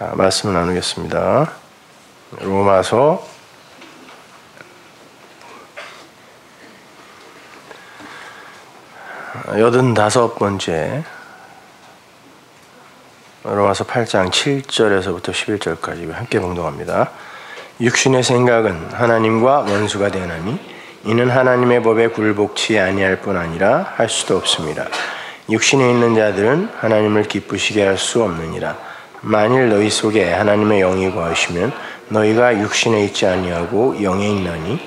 자, 말씀을 나누겠습니다. 로마서 85번째 로마서 8장 7절에서부터 11절까지 함께 봉독합니다. 육신의 생각은 하나님과 원수가 되나니 이는 하나님의 법에 굴복치 아니할 뿐 아니라 할 수도 없습니다. 육신에 있는 자들은 하나님을 기쁘시게 할 수 없느니라. 만일 너희 속에 하나님의 영이 거하시면 너희가 육신에 있지 아니하고 영에 있나니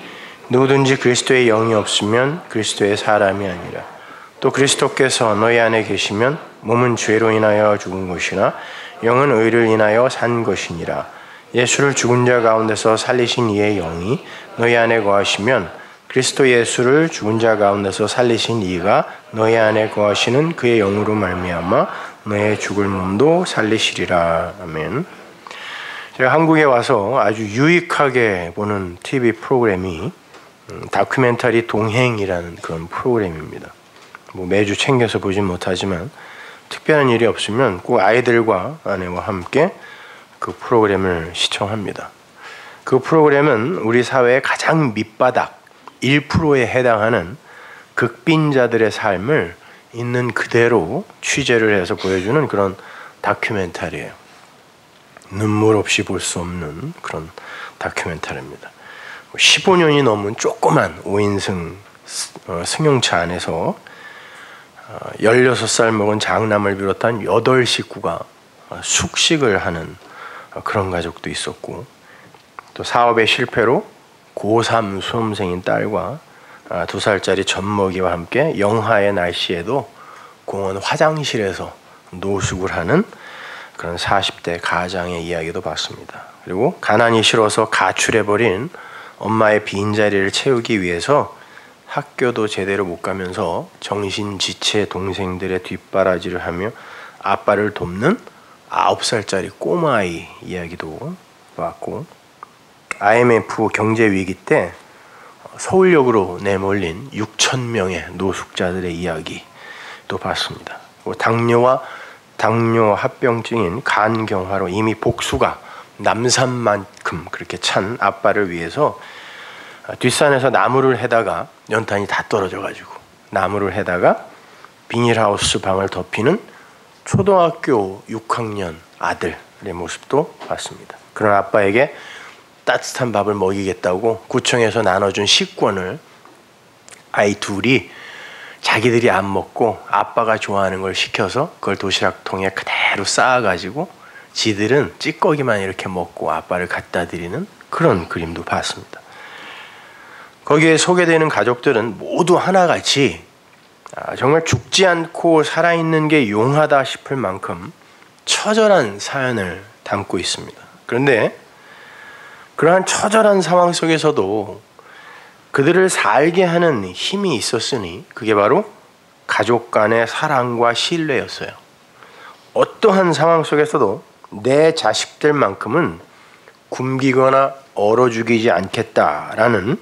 누구든지 그리스도의 영이 없으면 그리스도의 사람이 아니라. 또 그리스도께서 너희 안에 계시면 몸은 죄로 인하여 죽은 것이나 영은 의를 인하여 산 것이니라. 예수를 죽은 자 가운데서 살리신 이의 영이 너희 안에 거하시면 그리스도 예수를 죽은 자 가운데서 살리신 이가 너희 안에 거하시는 그의 영으로 말미암아 너의 죽을 몸도 살리시리라. 아멘. 제가 한국에 와서 아주 유익하게 보는 TV 프로그램이 다큐멘터리 동행이라는 그런 프로그램입니다. 뭐 매주 챙겨서 보진 못하지만 특별한 일이 없으면 꼭 아이들과 아내와 함께 그 프로그램을 시청합니다. 그 프로그램은 우리 사회의 가장 밑바닥 1%에 해당하는 극빈자들의 삶을 있는 그대로 취재를 해서 보여주는 그런 다큐멘터리예요. 눈물 없이 볼 수 없는 그런 다큐멘터리입니다. 15년이 넘은 조그만 5인승 승용차 안에서 16살 먹은 장남을 비롯한 8식구가 숙식을 하는 그런 가족도 있었고, 또 사업의 실패로 고3 수험생인 딸과 2살짜리 젖먹이와 함께 영하의 날씨에도 공원 화장실에서 노숙을 하는 그런 40대 가장의 이야기도 봤습니다. 그리고 가난이 싫어서 가출해버린 엄마의 빈자리를 채우기 위해서 학교도 제대로 못 가면서 정신지체 동생들의 뒷바라지를 하며 아빠를 돕는 9살짜리 꼬마아이 이야기도 봤고, IMF 경제위기 때 서울역으로 내몰린 6,000명의 노숙자들의 이야기도 봤습니다. 당뇨와 당뇨 합병증인 간경화로 이미 복수가 남산만큼 그렇게 찬 아빠를 위해서 뒷산에서 나무를 해다가 연탄이 다 떨어져가지고 나무를 해다가 비닐하우스 방을 덮이는 초등학교 6학년 아들의 모습도 봤습니다. 그런 아빠에게 따뜻한 밥을 먹이겠다고 구청에서 나눠준 식권을 아이 둘이 자기들이 안 먹고 아빠가 좋아하는 걸 시켜서 그걸 도시락통에 그대로 쌓아가지고 지들은 찌꺼기만 이렇게 먹고 아빠를 갖다 드리는 그런 그림도 봤습니다. 거기에 소개되는 가족들은 모두 하나같이 정말 죽지 않고 살아있는 게 용하다 싶을 만큼 처절한 사연을 담고 있습니다. 그런데 그러한 처절한 상황 속에서도 그들을 살게 하는 힘이 있었으니 그게 바로 가족 간의 사랑과 신뢰였어요. 어떠한 상황 속에서도 내 자식들만큼은 굶기거나 얼어 죽이지 않겠다라는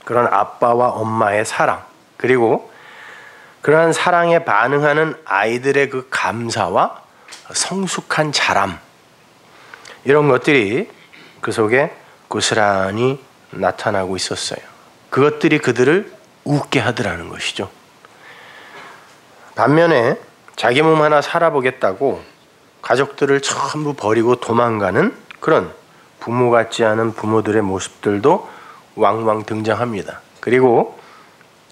그런 아빠와 엄마의 사랑, 그리고 그러한 사랑에 반응하는 아이들의 그 감사와 성숙한 자람, 이런 것들이 그 속에 고스란히 나타나고 있었어요. 그것들이 그들을 웃게 하더라는 것이죠. 반면에 자기 몸 하나 살아보겠다고 가족들을 전부 버리고 도망가는 그런 부모 같지 않은 부모들의 모습들도 왕왕 등장합니다. 그리고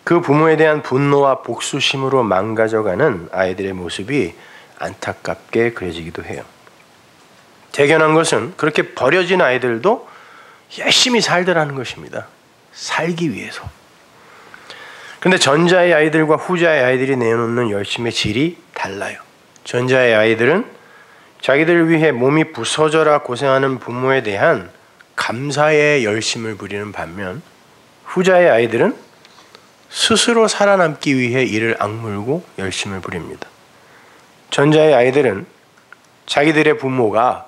그 부모에 대한 분노와 복수심으로 망가져가는 아이들의 모습이 안타깝게 그려지기도 해요. 대견한 것은 그렇게 버려진 아이들도 열심히 살더라는 것입니다. 살기 위해서. 그런데 전자의 아이들과 후자의 아이들이 내놓는 열심의 질이 달라요. 전자의 아이들은 자기들을 위해 몸이 부서져라 고생하는 부모에 대한 감사의 열심을 부리는 반면, 후자의 아이들은 스스로 살아남기 위해 이를 악물고 열심을 부립니다. 전자의 아이들은 자기들의 부모가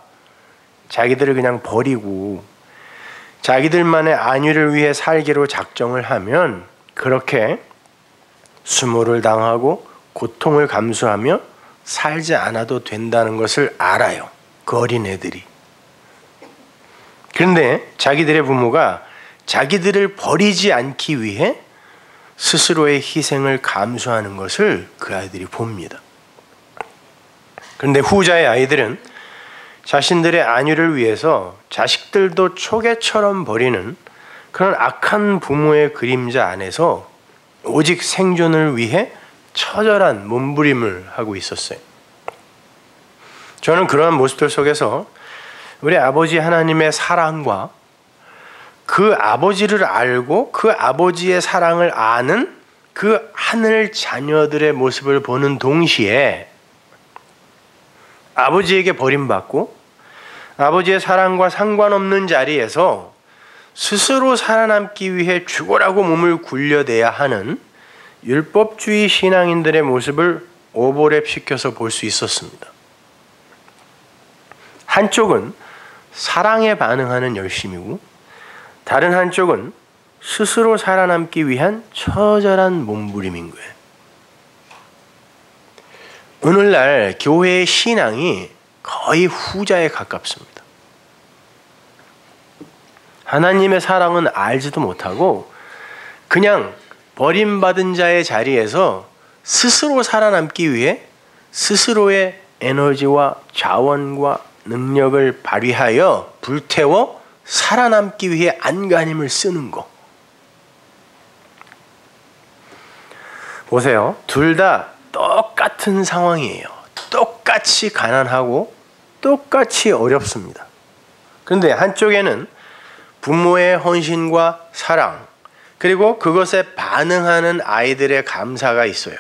자기들을 그냥 버리고 자기들만의 안위를 위해 살기로 작정을 하면 그렇게 수모를 당하고 고통을 감수하며 살지 않아도 된다는 것을 알아요. 그 어린애들이. 그런데 자기들의 부모가 자기들을 버리지 않기 위해 스스로의 희생을 감수하는 것을 그 아이들이 봅니다. 그런데 후자의 아이들은 자신들의 안위를 위해서 자식들도 초계처럼 버리는 그런 악한 부모의 그림자 안에서 오직 생존을 위해 처절한 몸부림을 하고 있었어요. 저는 그러한 모습들 속에서 우리 아버지 하나님의 사랑과 그 아버지를 알고 그 아버지의 사랑을 아는 그 하늘 자녀들의 모습을 보는 동시에 아버지에게 버림받고 아버지의 사랑과 상관없는 자리에서 스스로 살아남기 위해 죽으라고 몸을 굴려대야 하는 율법주의 신앙인들의 모습을 오버랩시켜서 볼 수 있었습니다. 한쪽은 사랑에 반응하는 열심이고 다른 한쪽은 스스로 살아남기 위한 처절한 몸부림인 거예요. 오늘날 교회의 신앙이 거의 후자에 가깝습니다. 하나님의 사랑은 알지도 못하고 그냥 버림받은 자의 자리에서 스스로 살아남기 위해 스스로의 에너지와 자원과 능력을 발휘하여 불태워 살아남기 위해 안간힘을 쓰는 거. 보세요. 둘 다 똑같은 상황이에요. 똑같이 가난하고 똑같이 어렵습니다. 그런데 한쪽에는 부모의 헌신과 사랑, 그리고 그것에 반응하는 아이들의 감사가 있어요.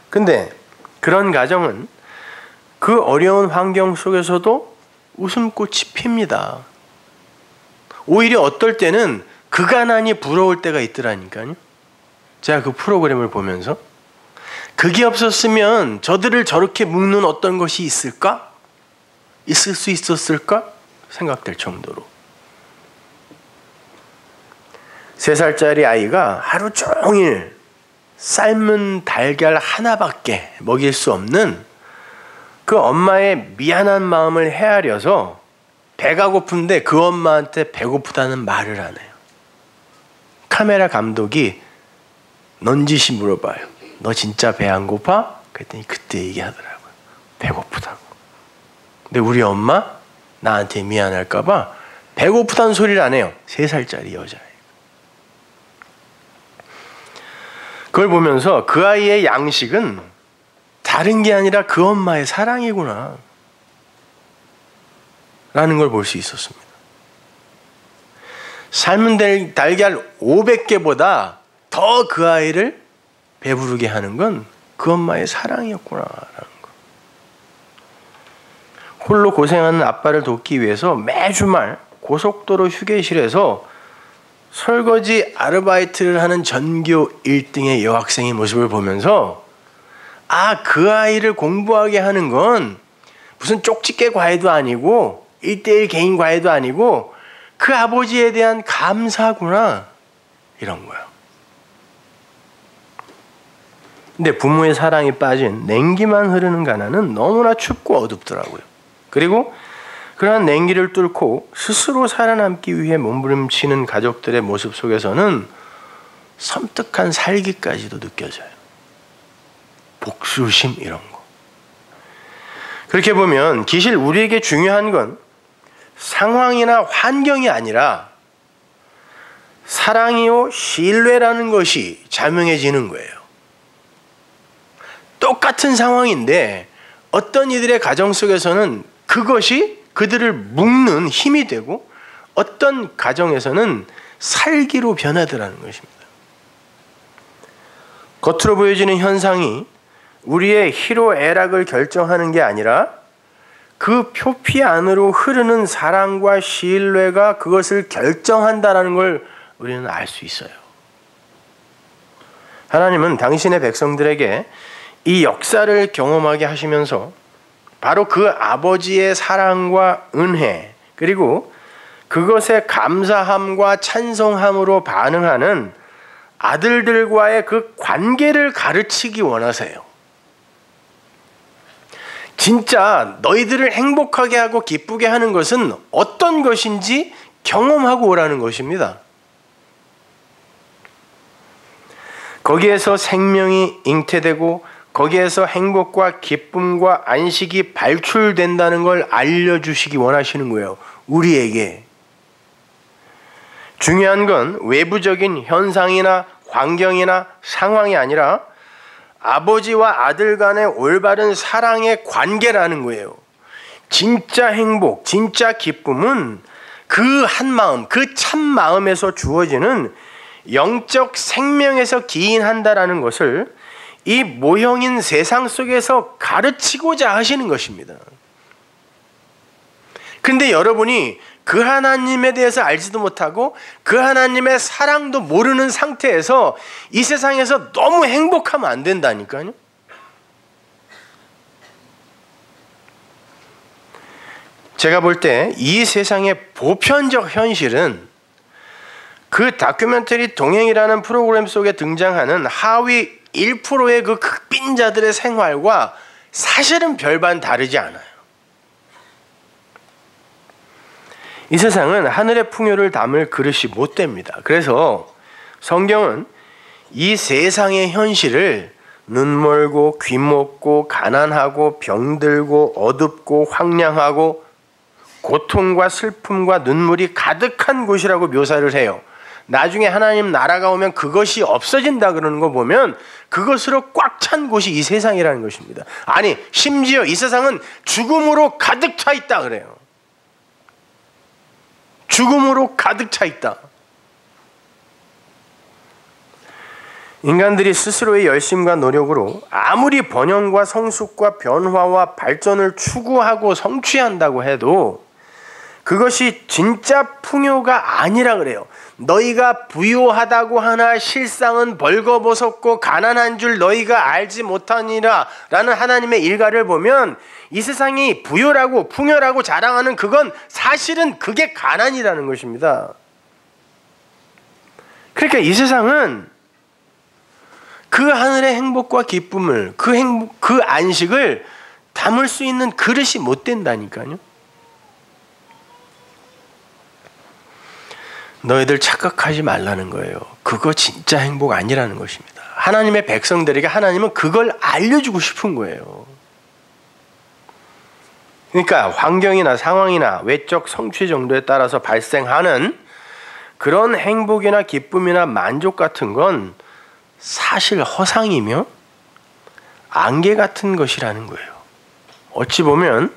근데 그런 가정은 그 어려운 환경 속에서도 웃음꽃이 핍니다. 오히려 어떨 때는 그 가난이 부러울 때가 있더라니까요. 제가 그 프로그램을 보면서 그게 없었으면 저들을 저렇게 묶는 어떤 것이 있을까? 있을 수 있었을까? 생각될 정도로. 3살짜리 아이가 하루 종일 삶은 달걀 하나밖에 먹일 수 없는 그 엄마의 미안한 마음을 헤아려서 배가 고픈데 그 엄마한테 배고프다는 말을 안 해요. 카메라 감독이 넌지시 물어봐요. 너 진짜 배 안 고파? 그랬더니 그때 얘기하더라고요. 배고프다고. 근데 우리 엄마 나한테 미안할까 봐 배고프다는 소리를 안 해요. 3살짜리 여자예요. 그걸 보면서 그 아이의 양식은 다른 게 아니라 그 엄마의 사랑이구나 라는 걸 볼 수 있었습니다. 삶은 달걀 500개보다 더 그 아이를 배부르게 하는 건 그 엄마의 사랑이었구나 라는 거. 홀로 고생하는 아빠를 돕기 위해서 매주말 고속도로 휴게실에서 설거지 아르바이트를 하는 전교 1등의 여학생의 모습을 보면서 그 아이를 공부하게 하는 건 무슨 쪽집게 과외도 아니고 1:1 개인 과외도 아니고 그 아버지에 대한 감사구나 이런 거예요. 근데 부모의 사랑이 빠진 냉기만 흐르는 가난은 너무나 춥고 어둡더라고요. 그리고 그러한 냉기를 뚫고 스스로 살아남기 위해 몸부림치는 가족들의 모습 속에서는 섬뜩한 살기까지도 느껴져요. 복수심 이런 거. 그렇게 보면 기실 우리에게 중요한 건 상황이나 환경이 아니라 사랑이요 신뢰라는 것이 자명해지는 거예요. 똑같은 상황인데 어떤 이들의 가정 속에서는 그것이 그들을 묶는 힘이 되고 어떤 가정에서는 살기로 변하더라는 것입니다. 겉으로 보여지는 현상이 우리의 희로애락을 결정하는 게 아니라 그 표피 안으로 흐르는 사랑과 신뢰가 그것을 결정한다는 걸 우리는 알 수 있어요. 하나님은 당신의 백성들에게 이 역사를 경험하게 하시면서 바로 그 아버지의 사랑과 은혜 그리고 그것에 감사함과 찬송함으로 반응하는 아들들과의 그 관계를 가르치기 원하세요. 진짜 너희들을 행복하게 하고 기쁘게 하는 것은 어떤 것인지 경험하고 오라는 것입니다. 거기에서 생명이 잉태되고 거기에서 행복과 기쁨과 안식이 발출된다는 걸 알려주시기 원하시는 거예요. 우리에게. 중요한 건 외부적인 현상이나 환경이나 상황이 아니라 아버지와 아들 간의 올바른 사랑의 관계라는 거예요. 진짜 행복, 진짜 기쁨은 그 한마음, 그 참마음에서 주어지는 영적 생명에서 기인한다라는 것을 이 모형인 세상 속에서 가르치고자 하시는 것입니다. 근데 여러분이 그 하나님에 대해서 알지도 못하고 그 하나님의 사랑도 모르는 상태에서 이 세상에서 너무 행복하면 안 된다니까요. 제가 볼 때 이 세상의 보편적 현실은 그 다큐멘터리 동행이라는 프로그램 속에 등장하는 하위 1%의 그 극빈자들의 생활과 사실은 별반 다르지 않아요. 이 세상은 하늘의 풍요를 담을 그릇이 못 됩니다. 그래서 성경은 이 세상의 현실을 눈멀고 귀먹고 가난하고 병들고 어둡고 황량하고 고통과 슬픔과 눈물이 가득한 곳이라고 묘사를 해요. 나중에 하나님 나라가 오면 그것이 없어진다 그러는 거 보면 그것으로 꽉 찬 곳이 이 세상이라는 것입니다. 아니, 심지어 이 세상은 죽음으로 가득 차 있다 그래요. 죽음으로 가득 차 있다. 인간들이 스스로의 열심과 노력으로 아무리 번영과 성숙과 변화와 발전을 추구하고 성취한다고 해도 그것이 진짜 풍요가 아니라 그래요. 너희가 부유하다고 하나 실상은 벌거벗었고 가난한 줄 너희가 알지 못하니라 라는 하나님의 일가를 보면 이 세상이 부유라고 풍요라고 자랑하는 그건 사실은 그게 가난이라는 것입니다. 그러니까 이 세상은 그 하늘의 행복과 기쁨을 그 안식을 담을 수 있는 그릇이 못 된다니까요. 너희들 착각하지 말라는 거예요. 그거 진짜 행복 아니라는 것입니다. 하나님의 백성들에게 하나님은 그걸 알려주고 싶은 거예요. 그러니까 환경이나 상황이나 외적 성취 정도에 따라서 발생하는 그런 행복이나 기쁨이나 만족 같은 건 사실 허상이며 안개 같은 것이라는 거예요. 어찌 보면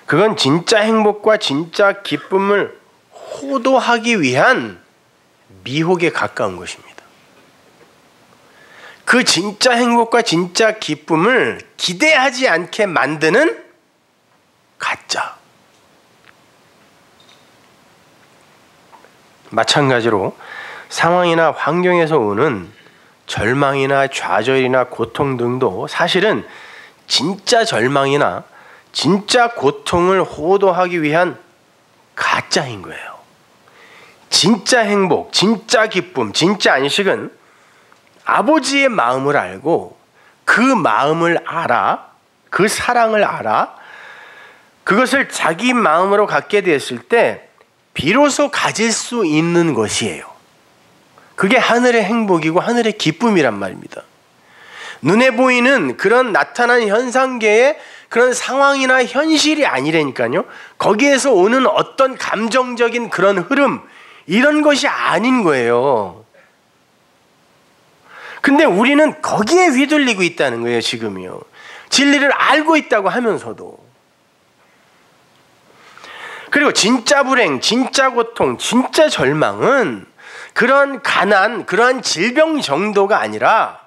그건 진짜 행복과 진짜 기쁨을 호도하기 위한 미혹에 가까운 것입니다. 그 진짜 행복과 진짜 기쁨을 기대하지 않게 만드는 가짜. 마찬가지로 상황이나 환경에서 오는 절망이나 좌절이나 고통 등도 사실은 진짜 절망이나 진짜 고통을 호도하기 위한 가짜인 거예요. 진짜 행복, 진짜 기쁨, 진짜 안식은 아버지의 마음을 알고 그 마음을 알아, 그 사랑을 알아, 그것을 자기 마음으로 갖게 됐을 때 비로소 가질 수 있는 것이에요. 그게 하늘의 행복이고 하늘의 기쁨이란 말입니다. 눈에 보이는 그런 나타난 현상계의 그런 상황이나 현실이 아니라니까요. 거기에서 오는 어떤 감정적인 그런 흐름, 이런 것이 아닌 거예요. 근데 우리는 거기에 휘둘리고 있다는 거예요, 지금이요. 진리를 알고 있다고 하면서도. 그리고 진짜 불행, 진짜 고통, 진짜 절망은 그런 가난, 그러한 질병 정도가 아니라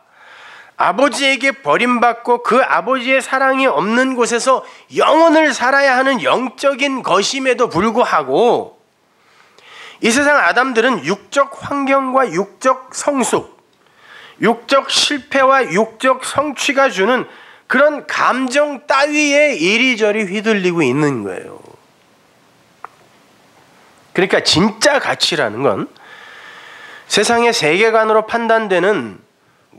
아버지에게 버림받고 그 아버지의 사랑이 없는 곳에서 영원을 살아야 하는 영적인 것임에도 불구하고 이 세상 아담들은 육적 환경과 육적 성숙, 육적 실패와 육적 성취가 주는 그런 감정 따위에 이리저리 휘둘리고 있는 거예요. 그러니까 진짜 가치라는 건 세상의 세계관으로 판단되는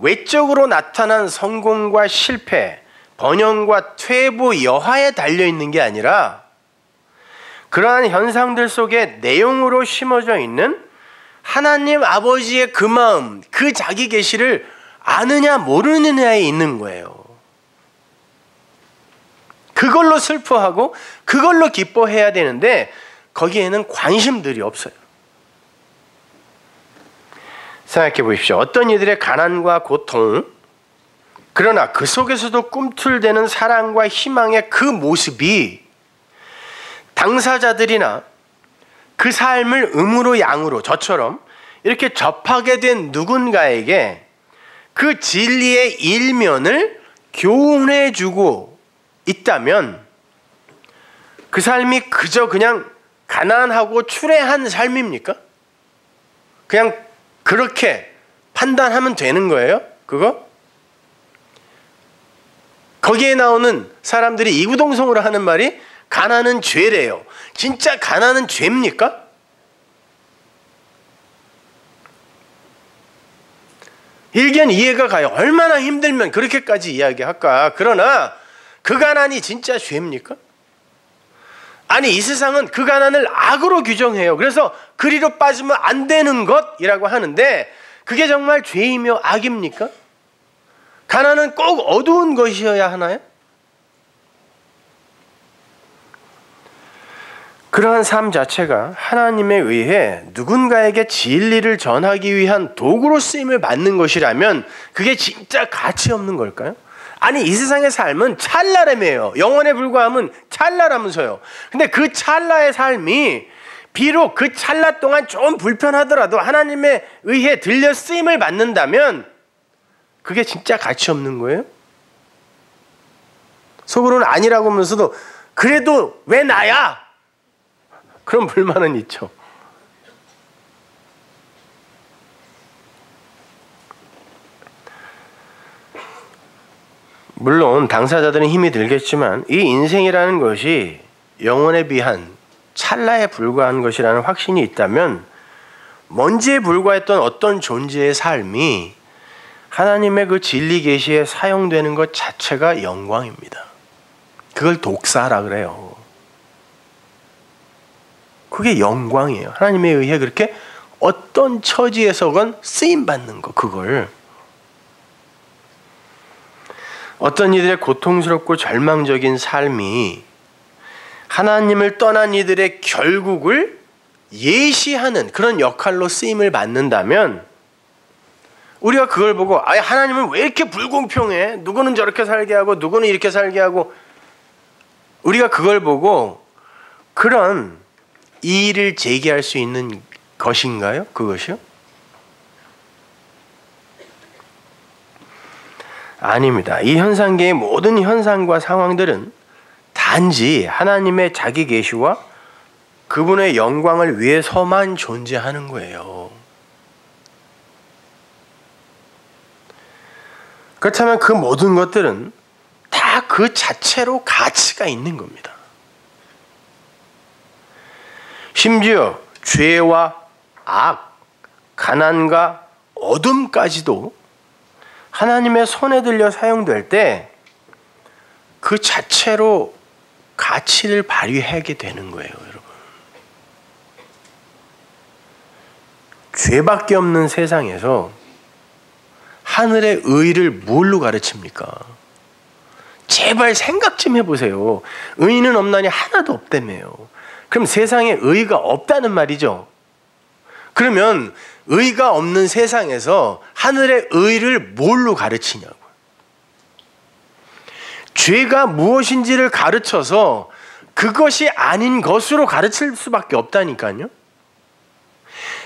외적으로 나타난 성공과 실패, 번영과 퇴보 여하에 달려있는 게 아니라 그러한 현상들 속에 내용으로 심어져 있는 하나님 아버지의 그 마음, 그 자기 계시를 아느냐 모르느냐에 있는 거예요. 그걸로 슬퍼하고 그걸로 기뻐해야 되는데 거기에는 관심들이 없어요. 생각해 보십시오. 어떤 이들의 가난과 고통, 그러나 그 속에서도 꿈틀대는 사랑과 희망의 그 모습이 당사자들이나 그 삶을 음으로 양으로 저처럼 이렇게 접하게 된 누군가에게 그 진리의 일면을 교훈해주고 있다면 그 삶이 그저 그냥 가난하고 추레한 삶입니까? 그냥 그렇게 판단하면 되는 거예요? 그거? 거기에 나오는 사람들이 이구동성으로 하는 말이 가난은 죄래요. 진짜 가난은 죄입니까? 일견 이해가 가요. 얼마나 힘들면 그렇게까지 이야기할까? 그러나 그 가난이 진짜 죄입니까? 아니, 이 세상은 그 가난을 악으로 규정해요. 그래서 그리로 빠지면 안 되는 것이라고 하는데 그게 정말 죄이며 악입니까? 가난은 꼭 어두운 것이어야 하나요? 그러한 삶 자체가 하나님에 의해 누군가에게 진리를 전하기 위한 도구로 쓰임을 받는 것이라면 그게 진짜 가치 없는 걸까요? 아니, 이 세상의 삶은 찰나라며요. 영원에 불과함은 찰나라면서요. 근데 그 찰나의 삶이 비록 그 찰나 동안 좀 불편하더라도 하나님에 의해 들려 쓰임을 받는다면 그게 진짜 가치 없는 거예요? 속으로는 아니라고 하면서도 그래도 왜 나야? 그런 불만은 있죠. 물론 당사자들은 힘이 들겠지만 이 인생이라는 것이 영혼에 비한 찰나에 불과한 것이라는 확신이 있다면 먼지에 불과했던 어떤 존재의 삶이 하나님의 그 진리 계시에 사용되는 것 자체가 영광입니다. 그걸 독사라 그래요. 그게 영광이에요. 하나님에 의해 그렇게 어떤 처지에서건 쓰임받는 거, 그걸. 어떤 이들의 고통스럽고 절망적인 삶이 하나님을 떠난 이들의 결국을 예시하는 그런 역할로 쓰임을 받는다면 우리가 그걸 보고 하나님은 왜 이렇게 불공평해? 누구는 저렇게 살게 하고 누구는 이렇게 살게 하고, 우리가 그걸 보고 그런 이의를 제기할 수 있는 것인가요? 그것이요? 아닙니다. 이 현상계의 모든 현상과 상황들은 단지 하나님의 자기 계시와 그분의 영광을 위해서만 존재하는 거예요. 그렇다면 그 모든 것들은 다 그 자체로 가치가 있는 겁니다. 심지어 죄와 악, 가난과 어둠까지도 하나님의 손에 들려 사용될 때 그 자체로 가치를 발휘하게 되는 거예요, 여러분. 죄밖에 없는 세상에서 하늘의 의를 뭘로 가르칩니까? 제발 생각 좀 해보세요. 의인은 없나니 하나도 없다며요. 그럼 세상에 의가 없다는 말이죠. 그러면 의가 없는 세상에서 하늘의 의를 뭘로 가르치냐고. 죄가 무엇인지를 가르쳐서 그것이 아닌 것으로 가르칠 수밖에 없다니까요.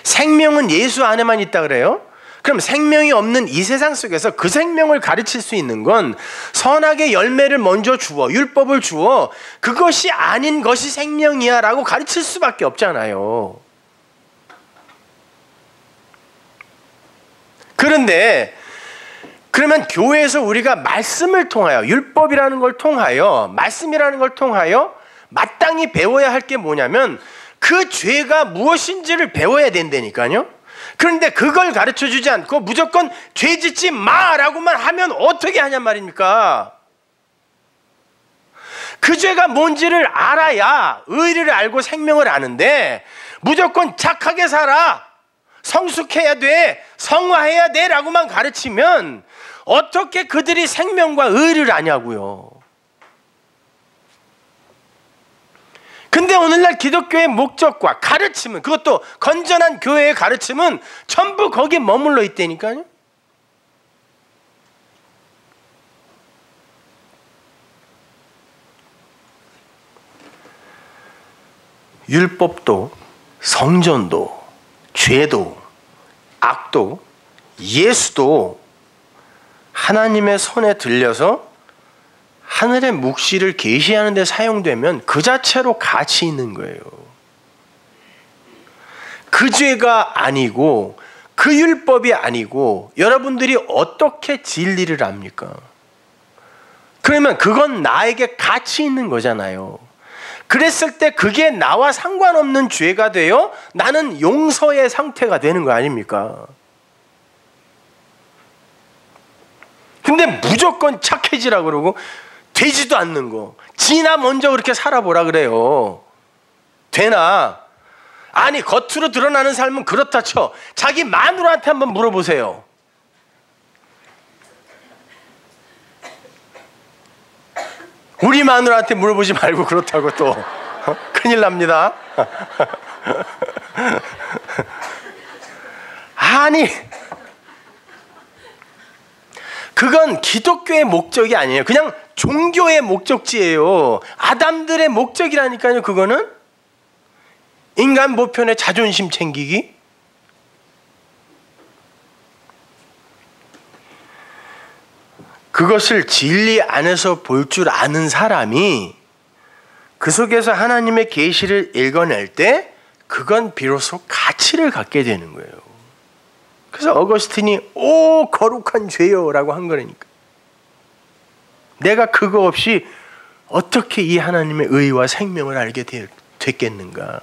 생명은 예수 안에만 있다 그래요. 그럼 생명이 없는 이 세상 속에서 그 생명을 가르칠 수 있는 건 선악의 열매를 먼저 주어, 율법을 주어 그것이 아닌 것이 생명이야 라고 가르칠 수밖에 없잖아요. 그런데 그러면 교회에서 우리가 말씀을 통하여, 율법이라는 걸 통하여, 말씀이라는 걸 통하여 마땅히 배워야 할 게 뭐냐면 그 죄가 무엇인지를 배워야 된다니까요. 그런데 그걸 가르쳐주지 않고 무조건 죄 짓지 마라고만 하면 어떻게 하냔 말입니까? 그 죄가 뭔지를 알아야 의리를 알고 생명을 아는데 무조건 착하게 살아, 성숙해야 돼, 성화해야 돼 라고만 가르치면 어떻게 그들이 생명과 의리를 아냐고요. 근데 오늘날 기독교의 목적과 가르침은, 그것도 건전한 교회의 가르침은 전부 거기에 머물러 있다니까요. 율법도 성전도 죄도 악도 예수도 하나님의 손에 들려서 하늘의 묵시를 계시하는 데 사용되면 그 자체로 가치 있는 거예요. 그 죄가 아니고 그 율법이 아니고 여러분들이 어떻게 진리를 압니까? 그러면 그건 나에게 가치 있는 거잖아요. 그랬을 때 그게 나와 상관없는 죄가 되어 나는 용서의 상태가 되는 거 아닙니까? 근데 무조건 착해지라 그러고 되지도 않는 거, 지나 먼저 그렇게 살아보라 그래요. 되나? 아니, 겉으로 드러나는 삶은 그렇다 쳐. 자기 마누라한테 한번 물어보세요. 우리 마누라한테 물어보지 말고 그렇다고 또 큰일 납니다. 아니, 그건 기독교의 목적이 아니에요. 그냥 종교의 목적지예요. 아담들의 목적이라니까요. 그거는 인간 모편의 자존심 챙기기. 그것을 진리 안에서 볼 줄 아는 사람이 그 속에서 하나님의 계시를 읽어낼 때 그건 비로소 가치를 갖게 되는 거예요. 그래서 어거스틴이 오 거룩한 죄요 라고 한 거라니까. 내가 그거 없이 어떻게 이 하나님의 의와 생명을 알게 됐겠는가.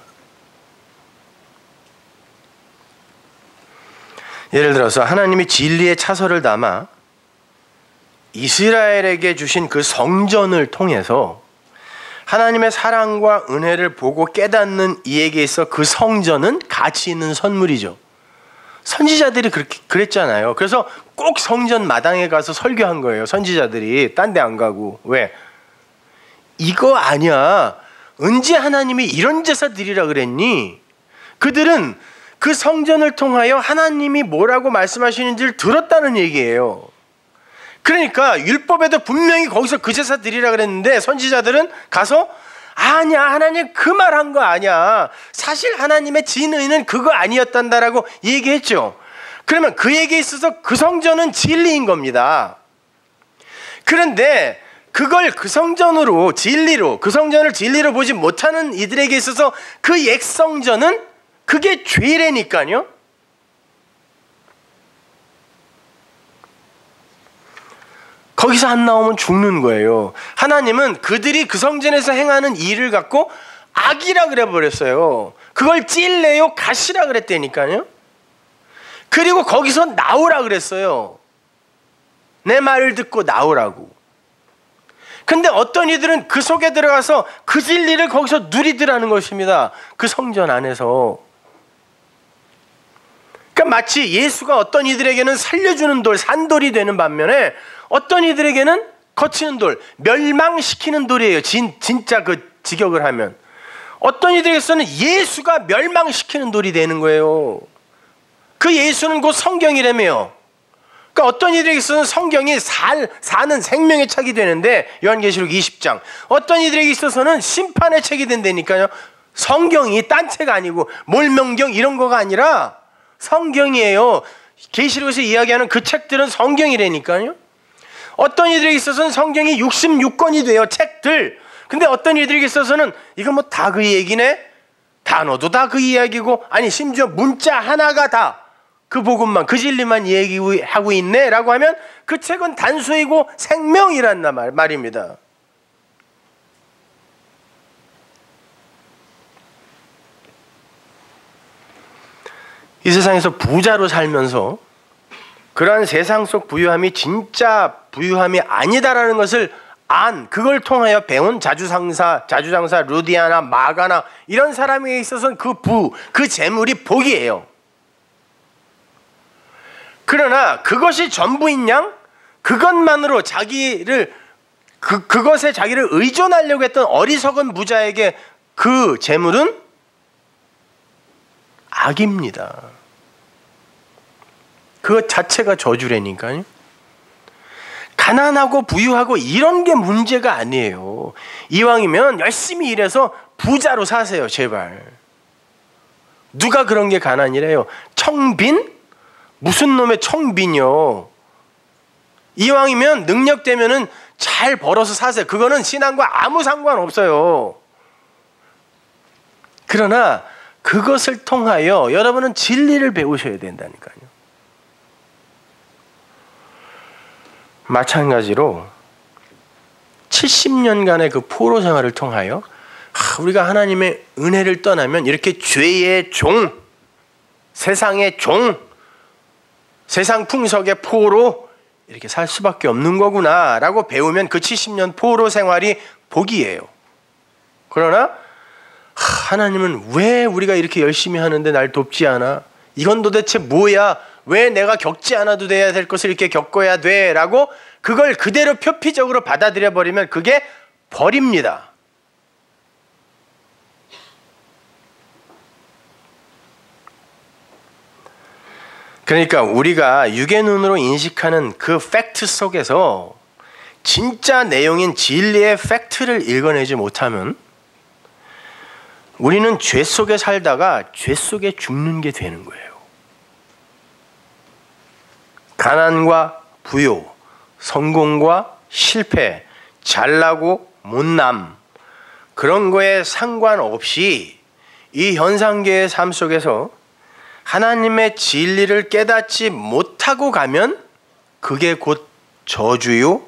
예를 들어서 하나님이 진리의 차서를 담아 이스라엘에게 주신 그 성전을 통해서 하나님의 사랑과 은혜를 보고 깨닫는 이에게 있어 그 성전은 가치 있는 선물이죠. 선지자들이 그렇게 그랬잖아요. 그래서 꼭 성전 마당에 가서 설교한 거예요. 선지자들이 딴 데 안 가고. 왜? 이거 아니야. 언제 하나님이 이런 제사 드리라 그랬니? 그들은 그 성전을 통하여 하나님이 뭐라고 말씀하시는지를 들었다는 얘기예요. 그러니까 율법에도 분명히 거기서 그 제사 드리라 그랬는데 선지자들은 가서 아니야, 하나님 그 말한 거 아니야, 사실 하나님의 진의는 그거 아니었단다라고 얘기했죠. 그러면 그에게 있어서 그 성전은 진리인 겁니다. 그런데 그걸 그 성전으로 진리로, 그 성전을 진리로 보지 못하는 이들에게 있어서 그 옛 성전은 그게 죄래니까요. 거기서 안 나오면 죽는 거예요. 하나님은 그들이 그 성전에서 행하는 일을 갖고 악이라 그래 버렸어요. 그걸 찔내요 가시라 그랬다니까요. 그리고 거기서 나오라 그랬어요. 내 말을 듣고 나오라고. 근데 어떤 이들은 그 속에 들어가서 그 진리를 거기서 누리더라는 것입니다. 그 성전 안에서. 그러니까 마치 예수가 어떤 이들에게는 살려주는 돌, 산돌이 되는 반면에 어떤 이들에게는 거치는 돌, 멸망시키는 돌이에요. 진짜 그 직역을 하면. 어떤 이들에게서는 예수가 멸망시키는 돌이 되는 거예요. 그 예수는 곧 성경이라며요. 그러니까 어떤 이들에게서는 성경이 사는 생명의 책이 되는데, 요한계시록 20장. 어떤 이들에게 있어서는 심판의 책이 된다니까요. 성경이 딴 책 아니고 몰명경 이런 거가 아니라 성경이에요. 계시록에서 이야기하는 그 책들은 성경이라니까요. 어떤 이들에게 있어서는 성경이 66권이 돼요, 책들. 근데 어떤 이들에게 있어서는 이거 뭐 다 그 얘기네? 단어도 다 그 이야기고, 아니 심지어 문자 하나가 다 그 복음만, 그 진리만 얘기하고 있네 라고 하면 그 책은 단수이고 생명이란 말입니다. 이 세상에서 부자로 살면서 그러한 세상 속 부유함이 진짜 부유함이 아니다라는 것을 그걸 통하여 배운 자주장사 루디아나 마가나 이런 사람에게 있어서는 그 재물이 복이에요. 그러나 그것이 전부인 양, 그것만으로 그것에 자기를 의존하려고 했던 어리석은 부자에게 그 재물은 악입니다. 그것 자체가 저주라니까요. 가난하고 부유하고 이런 게 문제가 아니에요. 이왕이면 열심히 일해서 부자로 사세요, 제발. 누가 그런 게 가난이래요? 청빈? 무슨 놈의 청빈이요? 이왕이면 능력되면은 잘 벌어서 사세요. 그거는 신앙과 아무 상관없어요. 그러나 그것을 통하여 여러분은 진리를 배우셔야 된다니까요. 마찬가지로 70년간의 그 포로 생활을 통하여 우리가 하나님의 은혜를 떠나면 이렇게 죄의 종, 세상의 종, 세상 풍속의 포로 이렇게 살 수밖에 없는 거구나 라고 배우면 그 70년 포로 생활이 복이에요. 그러나 하나님은 왜 우리가 이렇게 열심히 하는데 날 돕지 않아? 이건 도대체 뭐야? 왜 내가 겪지 않아도 돼야 될 것을 이렇게 겪어야 돼? 라고 그걸 그대로 표피적으로 받아들여 버리면 그게 벌입니다. 그러니까 우리가 육의 눈으로 인식하는 그 팩트 속에서 진짜 내용인 진리의 팩트를 읽어내지 못하면 우리는 죄 속에 살다가 죄 속에 죽는 게 되는 거예요. 가난과 부요, 성공과 실패, 잘나고 못남 그런 거에 상관없이 이 현상계의 삶 속에서 하나님의 진리를 깨닫지 못하고 가면 그게 곧 저주요.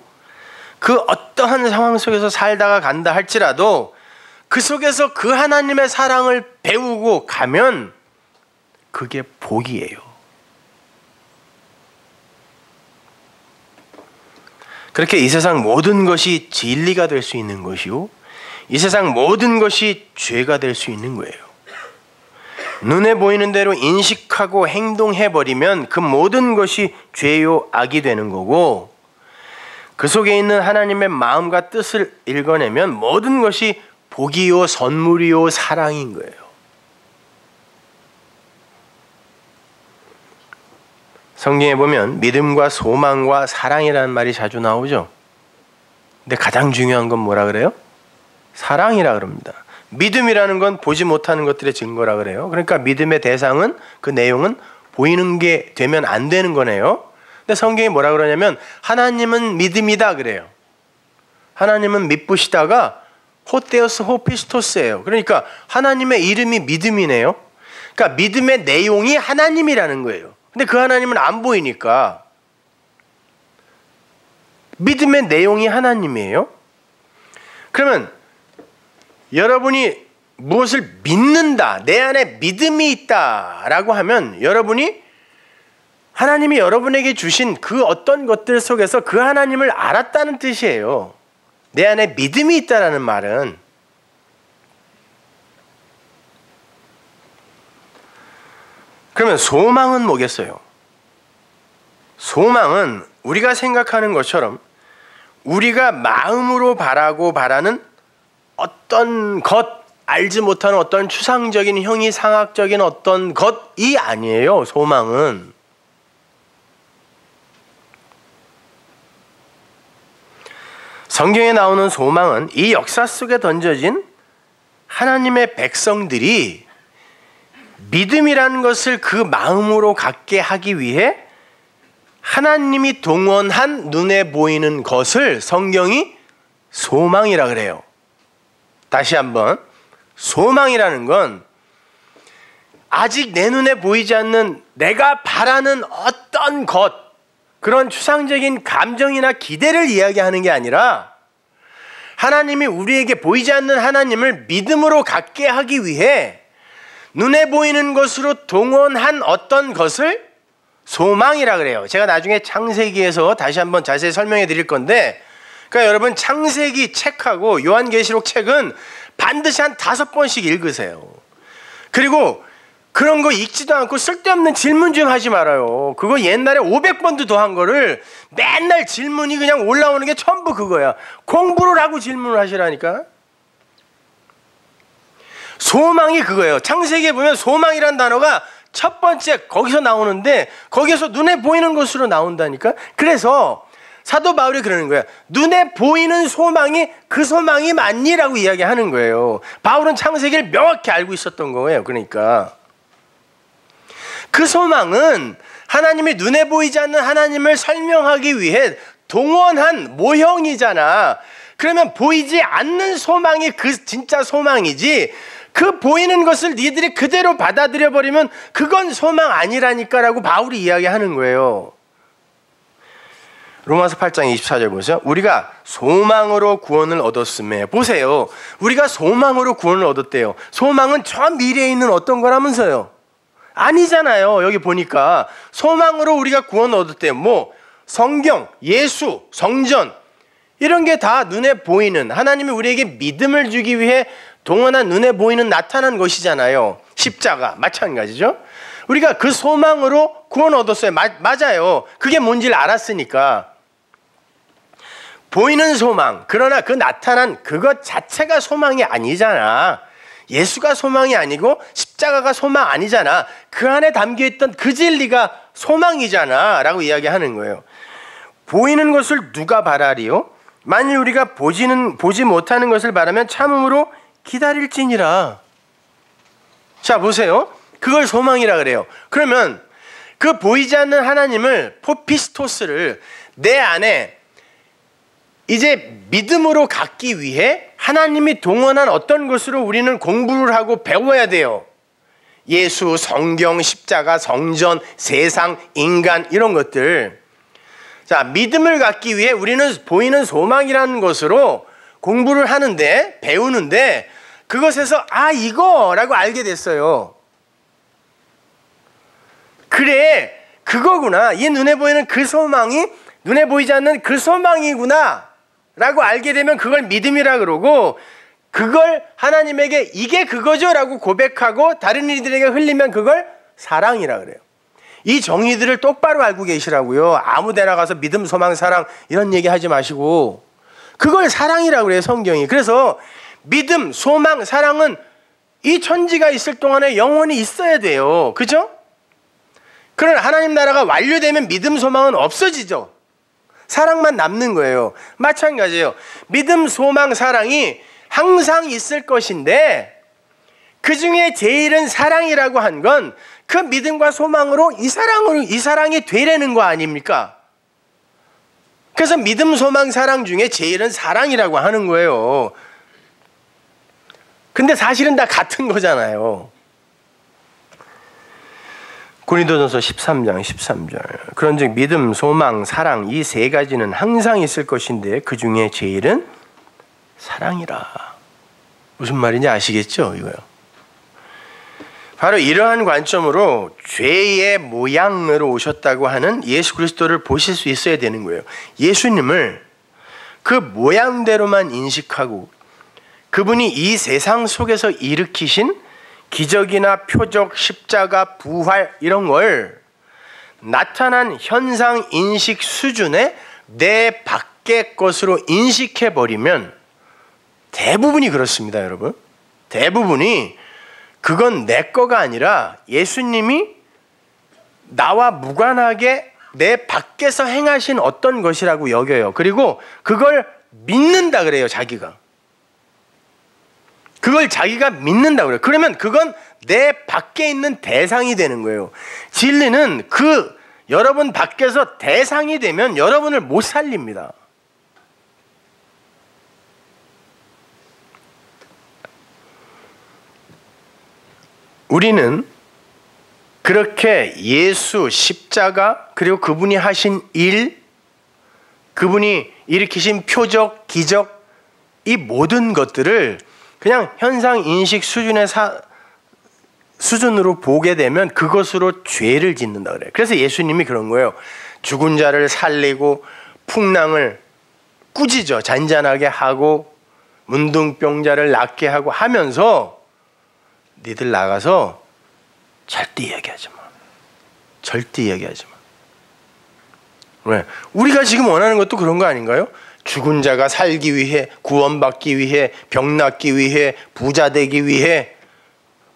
그 어떠한 상황 속에서 살다가 간다 할지라도 그 속에서 그 하나님의 사랑을 배우고 가면 그게 복이에요. 그렇게 이 세상 모든 것이 진리가 될 수 있는 것이요, 이 세상 모든 것이 죄가 될 수 있는 거예요. 눈에 보이는 대로 인식하고 행동해버리면 그 모든 것이 죄요 악이 되는 거고, 그 속에 있는 하나님의 마음과 뜻을 읽어내면 모든 것이 복이요 선물이요 사랑인 거예요. 성경에 보면 믿음과 소망과 사랑이라는 말이 자주 나오죠. 근데 가장 중요한 건 뭐라 그래요? 사랑이라 그럽니다. 믿음이라는 건 보지 못하는 것들의 증거라 그래요. 그러니까 믿음의 대상은, 그 내용은 보이는 게 되면 안 되는 거네요. 근데 성경이 뭐라 그러냐면 하나님은 믿음이다 그래요. 하나님은 믿부시다가 호테오스 호피스토스예요. 그러니까 하나님의 이름이 믿음이네요. 그러니까 믿음의 내용이 하나님이라는 거예요. 근데 그 하나님은 안 보이니까 믿음의 내용이 하나님이에요. 그러면 여러분이 무엇을 믿는다, 내 안에 믿음이 있다라고 하면 여러분이 하나님이 여러분에게 주신 그 어떤 것들 속에서 그 하나님을 알았다는 뜻이에요. 내 안에 믿음이 있다라는 말은. 그러면 소망은 뭐겠어요? 소망은 우리가 생각하는 것처럼 우리가 마음으로 바라는 어떤 것, 알지 못하는 어떤 추상적인 형이상학적인 어떤 것이 아니에요. 소망은 성경에 나오는 소망은 이 역사 속에 던져진 하나님의 백성들이 믿음이라는 것을 그 마음으로 갖게 하기 위해 하나님이 동원한 눈에 보이는 것을 성경이 소망이라 그래요. 다시 한번, 소망이라는 건 아직 내 눈에 보이지 않는 내가 바라는 어떤 것, 그런 추상적인 감정이나 기대를 이야기하는 게 아니라 하나님이 우리에게 보이지 않는 하나님을 믿음으로 갖게 하기 위해 눈에 보이는 것으로 동원한 어떤 것을 소망이라 그래요. 제가 나중에 창세기에서 다시 한번 자세히 설명해 드릴 건데, 그러니까 여러분 창세기 책하고 요한계시록 책은 반드시 한 5번씩 읽으세요. 그리고 그런 거 읽지도 않고 쓸데없는 질문 좀 하지 말아요. 그거 옛날에 500번도 더 한 거를 맨날 질문이 그냥 올라오는 게 전부 그거야. 공부를 하고 질문을 하시라니까. 소망이 그거예요. 창세기에 보면 소망이란 단어가 첫 번째 거기서 나오는데 거기서 눈에 보이는 것으로 나온다니까. 그래서 사도 바울이 그러는 거야. 눈에 보이는 소망이 그 소망이 맞니라고 이야기하는 거예요. 바울은 창세기를 명확히 알고 있었던 거예요. 그러니까 그 소망은 하나님이 눈에 보이지 않는 하나님을 설명하기 위해 동원한 모형이잖아. 그러면 보이지 않는 소망이 그 진짜 소망이지, 그 보이는 것을 니들이 그대로 받아들여 버리면 그건 소망 아니라니까라고 바울이 이야기하는 거예요. 로마서 8장 24절 보세요. 우리가 소망으로 구원을 얻었음에, 보세요. 우리가 소망으로 구원을 얻었대요. 소망은 저 미래에 있는 어떤 거라면서요. 아니잖아요. 여기 보니까 소망으로 우리가 구원을 얻었대요. 뭐 성경, 예수, 성전 이런 게 다 눈에 보이는, 하나님이 우리에게 믿음을 주기 위해 동원한 눈에 보이는 나타난 것이잖아요. 십자가 마찬가지죠. 우리가 그 소망으로 구원 얻었어요. 맞아요. 그게 뭔지를 알았으니까. 보이는 소망, 그러나 그 나타난 그것 자체가 소망이 아니잖아. 예수가 소망이 아니고 십자가가 소망 아니잖아. 그 안에 담겨있던 그 진리가 소망이잖아 라고 이야기하는 거예요. 보이는 것을 누가 바라리요? 만일 우리가 보지 못하는 것을 바라면 참음으로 기다릴지니라. 자 보세요. 그걸 소망이라 그래요. 그러면 그 보이지 않는 하나님을, 포피스토스를 내 안에 이제 믿음으로 갖기 위해 하나님이 동원한 어떤 것으로 우리는 공부를 하고 배워야 돼요. 예수, 성경, 십자가, 성전, 세상, 인간 이런 것들. 자, 믿음을 갖기 위해 우리는 보이는 소망이라는 것으로 공부를 하는데, 배우는데 그것에서 이거라고 알게 됐어요. 그래, 그거구나. 이 눈에 보이는 그 소망이 눈에 보이지 않는 그 소망이구나 라고 알게 되면 그걸 믿음이라 그러고, 그걸 하나님에게 이게 그거죠 라고 고백하고 다른 이들에게 흘리면 그걸 사랑이라 그래요. 이 정의들을 똑바로 알고 계시라고요. 아무 데나 가서 믿음, 소망, 사랑 이런 얘기 하지 마시고 그걸 사랑이라고 그래요, 성경이. 그래서 믿음, 소망, 사랑은 이 천지가 있을 동안에 영원히 있어야 돼요. 그죠? 그러나 하나님 나라가 완료되면 믿음, 소망은 없어지죠. 사랑만 남는 거예요. 마찬가지예요. 믿음, 소망, 사랑이 항상 있을 것인데 그 중에 제일은 사랑이라고 한 건 그 믿음과 소망으로 이 사랑이 되려는 거 아닙니까? 그래서 믿음, 소망, 사랑 중에 제일은 사랑이라고 하는 거예요. 근데 사실은 다 같은 거잖아요. 고린도전서 13장 13절. 그런즉 믿음, 소망, 사랑 이 세 가지는 항상 있을 것인데 그 중에 제일은 사랑이라. 무슨 말인지 아시겠죠? 이거요. 바로 이러한 관점으로 죄의 모양으로 오셨다고 하는 예수 그리스도를 보실 수 있어야 되는 거예요. 예수님을 그 모양대로만 인식하고 그분이 이 세상 속에서 일으키신 기적이나 표적, 십자가, 부활 이런 걸 나타난 현상 인식 수준에 내 밖의 것으로 인식해버리면 대부분이 그렇습니다, 여러분. 대부분이 그건 내 거가 아니라 예수님이 나와 무관하게 내 밖에서 행하신 어떤 것이라고 여겨요. 그리고 그걸 믿는다 그래요, 자기가. 그걸 자기가 믿는다 그래요. 그러면 그건 내 밖에 있는 대상이 되는 거예요. 진리는 그 여러분 밖에서 대상이 되면 여러분을 못 살립니다. 우리는 그렇게 예수, 십자가, 그리고 그분이 하신 일, 그분이 일으키신 표적, 기적, 이 모든 것들을 그냥 현상 인식 수준으로 보게 되면 그것으로 죄를 짓는다 그래요. 그래서 예수님이 그런 거예요. 죽은 자를 살리고 풍랑을 꾸짖어 잔잔하게 하고 문둥병자를 낫게 하고 하면서 니들 나가서 절대 이야기하지 마. 절대 이야기하지 마. 왜? 우리가 지금 원하는 것도 그런 거 아닌가요? 죽은 자가 살기 위해, 구원받기 위해, 병 낫기 위해, 부자 되기 위해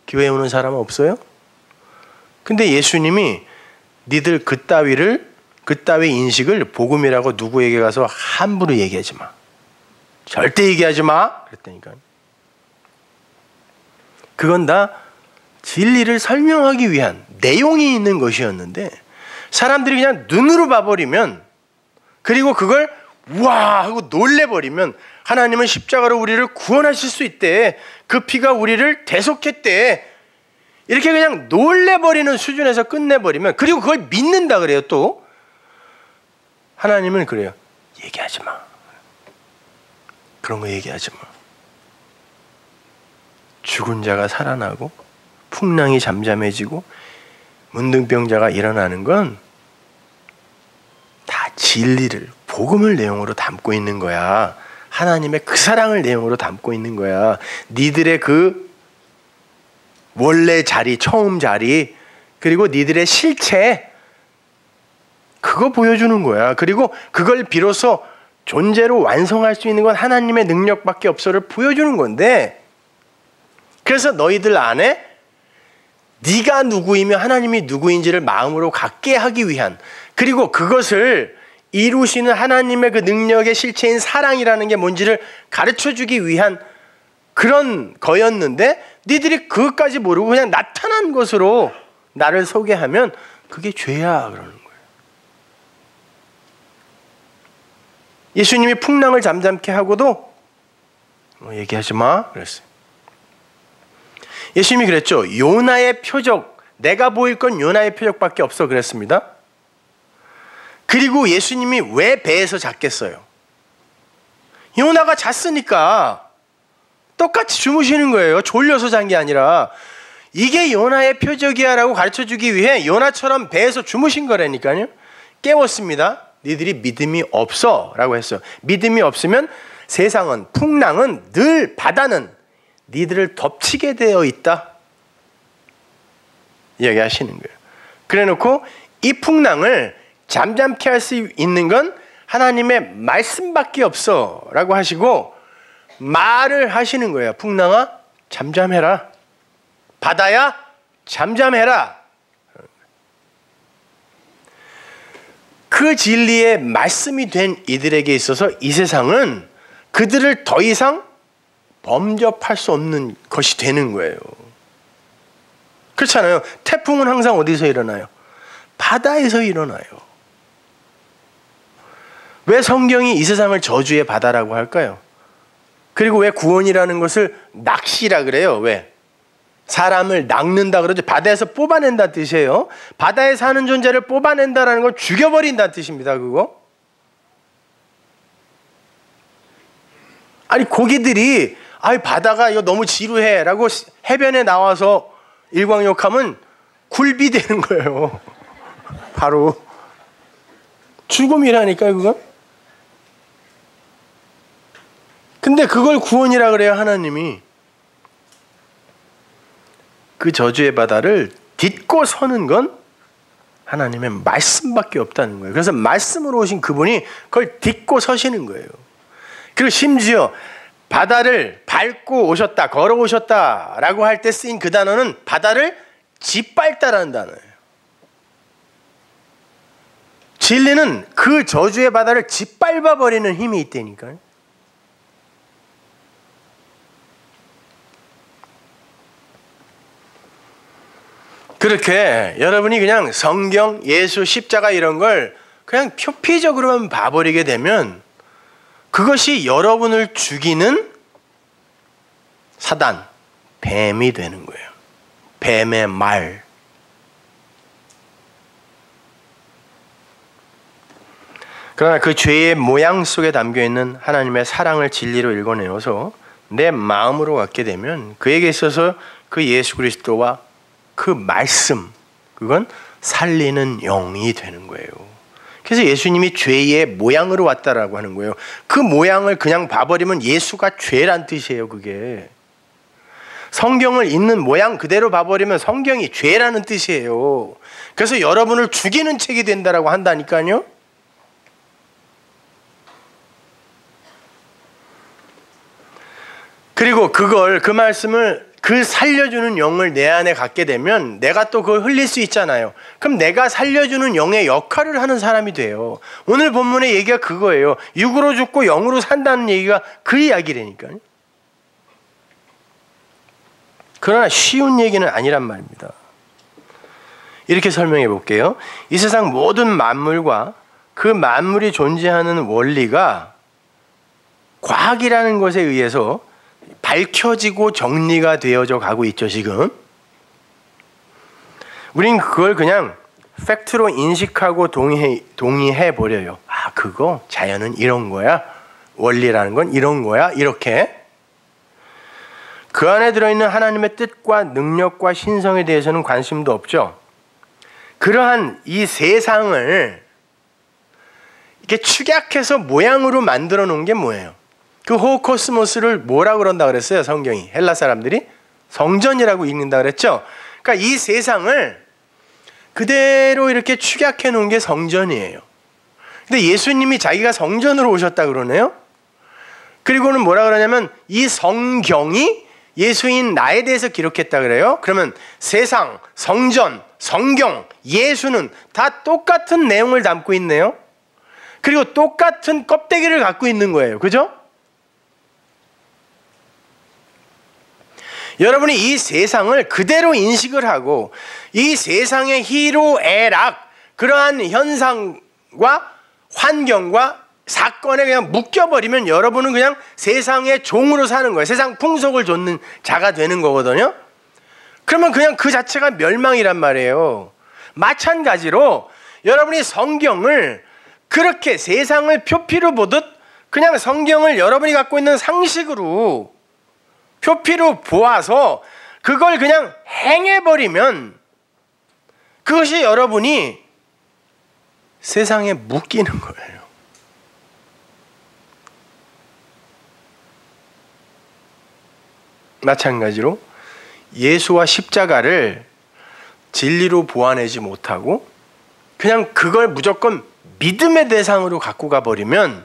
교회에 오는 사람 없어요? 근데 예수님이 니들 그따위 인식을 복음이라고 누구에게 가서 함부로 얘기하지 마. 절대 얘기하지 마. 그랬다니까. 그건 다 진리를 설명하기 위한 내용이 있는 것이었는데 사람들이 그냥 눈으로 봐버리면, 그리고 그걸 우와 하고 놀래버리면 하나님은 십자가로 우리를 구원하실 수 있대, 그 피가 우리를 대속했대, 이렇게 그냥 놀래버리는 수준에서 끝내버리면, 그리고 그걸 믿는다 그래요. 또 하나님은 그래요. 얘기하지 마. 그런 거 얘기하지 마. 죽은 자가 살아나고 풍랑이 잠잠해지고 문둥병자가 일어나는 건 다 진리를, 복음을 내용으로 담고 있는 거야. 하나님의 그 사랑을 내용으로 담고 있는 거야. 니들의 그 원래 자리, 처음 자리, 그리고 니들의 실체, 그거 보여주는 거야. 그리고 그걸 비로소 존재로 완성할 수 있는 건 하나님의 능력밖에 없어를 보여주는 건데, 그래서 너희들 안에 네가 누구이며 하나님이 누구인지를 마음으로 갖게 하기 위한, 그리고 그것을 이루시는 하나님의 그 능력의 실체인 사랑이라는 게 뭔지를 가르쳐주기 위한 그런 거였는데, 니들이 그것까지 모르고 그냥 나타난 것으로 나를 소개하면 그게 죄야 그러는 거예요. 예수님이 풍랑을 잠잠케 하고도 얘기하지 마 그랬어요. 예수님이 그랬죠. 요나의 표적, 내가 보일 건 요나의 표적밖에 없어 그랬습니다. 그리고 예수님이 왜 배에서 잤겠어요? 요나가 잤으니까 똑같이 주무시는 거예요. 졸려서 잔 게 아니라. 이게 요나의 표적이야 라고 가르쳐주기 위해 요나처럼 배에서 주무신 거라니까요. 깨웠습니다. 니들이 믿음이 없어 라고 했어요. 믿음이 없으면 세상은, 풍랑은, 늘 바다는 니들을 덮치게 되어 있다 이야기하시는 거예요. 그래 놓고 이 풍랑을 잠잠케 할 수 있는 건 하나님의 말씀밖에 없어 라고 하시고 말을 하시는 거예요. 풍랑아 잠잠해라, 바다야 잠잠해라. 그 진리의 말씀이 된 이들에게 있어서 이 세상은 그들을 더 이상 범접할 수 없는 것이 되는 거예요. 그렇잖아요. 태풍은 항상 어디서 일어나요? 바다에서 일어나요. 왜 성경이 이 세상을 저주의 바다라고 할까요? 그리고 왜 구원이라는 것을 낚시라 그래요? 왜? 사람을 낚는다 그러죠. 바다에서 뽑아낸다 뜻이에요. 바다에 사는 존재를 뽑아낸다라는 건 죽여버린다는 뜻입니다. 그거. 아니 고기들이 바다가 이거 너무 지루해 라고 해변에 나와서 일광욕하면 굴비 되는 거예요. 바로 죽음이라니까요 그건. 근데 그걸 구원이라 그래요. 하나님이 그 저주의 바다를 딛고 서는 건 하나님의 말씀밖에 없다는 거예요. 그래서 말씀으로 오신 그분이 그걸 딛고 서시는 거예요. 그리고 심지어 바다를 밟고 오셨다, 걸어오셨다라고 할 때 쓰인 그 단어는 바다를 짓밟다라는 단어예요. 진리는 그 저주의 바다를 짓밟아버리는 힘이 있다니까요. 그렇게 여러분이 그냥 성경, 예수, 십자가 이런 걸 그냥 표피적으로만 봐버리게 되면 그것이 여러분을 죽이는 사단, 뱀이 되는 거예요. 뱀의 말. 그러나 그 죄의 모양 속에 담겨있는 하나님의 사랑을 진리로 읽어내어서 내 마음으로 갖게 되면 그에게 있어서 그 예수 그리스도와 그 말씀, 그건 살리는 영이 되는 거예요. 그래서 예수님이 죄의 모양으로 왔다라고 하는 거예요. 그 모양을 그냥 봐버리면 예수가 죄란 뜻이에요. 그게 성경을 읽는 모양 그대로 봐버리면 성경이 죄라는 뜻이에요. 그래서 여러분을 죽이는 책이 된다라고 한다니까요. 그리고 그 말씀을 그 살려주는 영을 내 안에 갖게 되면 내가 또 그걸 흘릴 수 있잖아요. 그럼 내가 살려주는 영의 역할을 하는 사람이 돼요. 오늘 본문의 얘기가 그거예요. 육으로 죽고 영으로 산다는 얘기가 그 이야기라니까요. 그러나 쉬운 얘기는 아니란 말입니다. 이렇게 설명해 볼게요. 이 세상 모든 만물과 그 만물이 존재하는 원리가 과학이라는 것에 의해서 밝혀지고 정리가 되어져 가고 있죠. 지금 우린 그걸 그냥 팩트로 인식하고 동의해 버려요. 아, 그거 자연은 이런 거야, 원리라는 건 이런 거야, 이렇게. 그 안에 들어있는 하나님의 뜻과 능력과 신성에 대해서는 관심도 없죠. 그러한 이 세상을 이렇게 축약해서 모양으로 만들어 놓은 게 뭐예요? 그 호코스모스를 뭐라고 그런다 그랬어요? 성경이 헬라 사람들이 성전이라고 읽는다 그랬죠. 그러니까 이 세상을 그대로 이렇게 축약해 놓은 게 성전이에요. 근데 예수님이 자기가 성전으로 오셨다 그러네요. 그리고는 뭐라 그러냐면 이 성경이 예수인 나에 대해서 기록했다 그래요. 그러면 세상, 성전, 성경, 예수는 다 똑같은 내용을 담고 있네요. 그리고 똑같은 껍데기를 갖고 있는 거예요. 그죠? 여러분이 이 세상을 그대로 인식을 하고 이 세상의 희로애락, 그러한 현상과 환경과 사건에 그냥 묶여버리면 여러분은 그냥 세상의 종으로 사는 거예요. 세상 풍속을 좇는 자가 되는 거거든요. 그러면 그냥 그 자체가 멸망이란 말이에요. 마찬가지로 여러분이 성경을 그렇게 세상을 표피로 보듯 그냥 성경을 여러분이 갖고 있는 상식으로 표피로 보아서 그걸 그냥 행해버리면 그것이 여러분이 세상에 묶이는 거예요. 마찬가지로 예수와 십자가를 진리로 보아내지 못하고 그냥 그걸 무조건 믿음의 대상으로 갖고 가버리면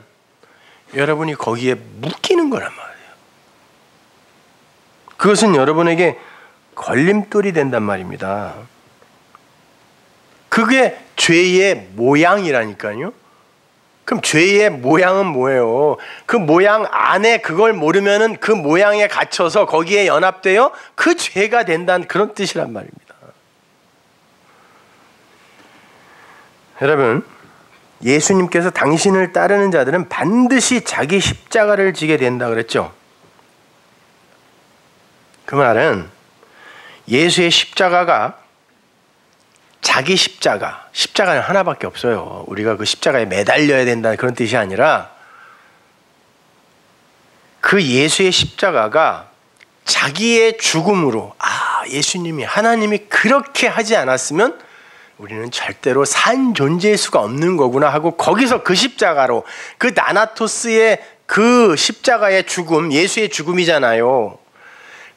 여러분이 거기에 묶이는 거란 말이에요. 그것은 여러분에게 걸림돌이 된단 말입니다. 그게 죄의 모양이라니까요. 그럼 죄의 모양은 뭐예요? 그 모양 안에 그걸 모르면은 그 모양에 갇혀서 거기에 연합되어 그 죄가 된다는 그런 뜻이란 말입니다. 여러분, 예수님께서 당신을 따르는 자들은 반드시 자기 십자가를 지게 된다 그랬죠. 그 말은 예수의 십자가가 자기 십자가는 하나밖에 없어요. 우리가 그 십자가에 매달려야 된다는 그런 뜻이 아니라 그 예수의 십자가가 자기의 죽음으로, 예수님이, 하나님이 그렇게 하지 않았으면 우리는 절대로 산 존재일 수가 없는 거구나 하고 거기서 그 십자가로, 그 나나토스의 그 십자가의 죽음, 예수의 죽음이잖아요.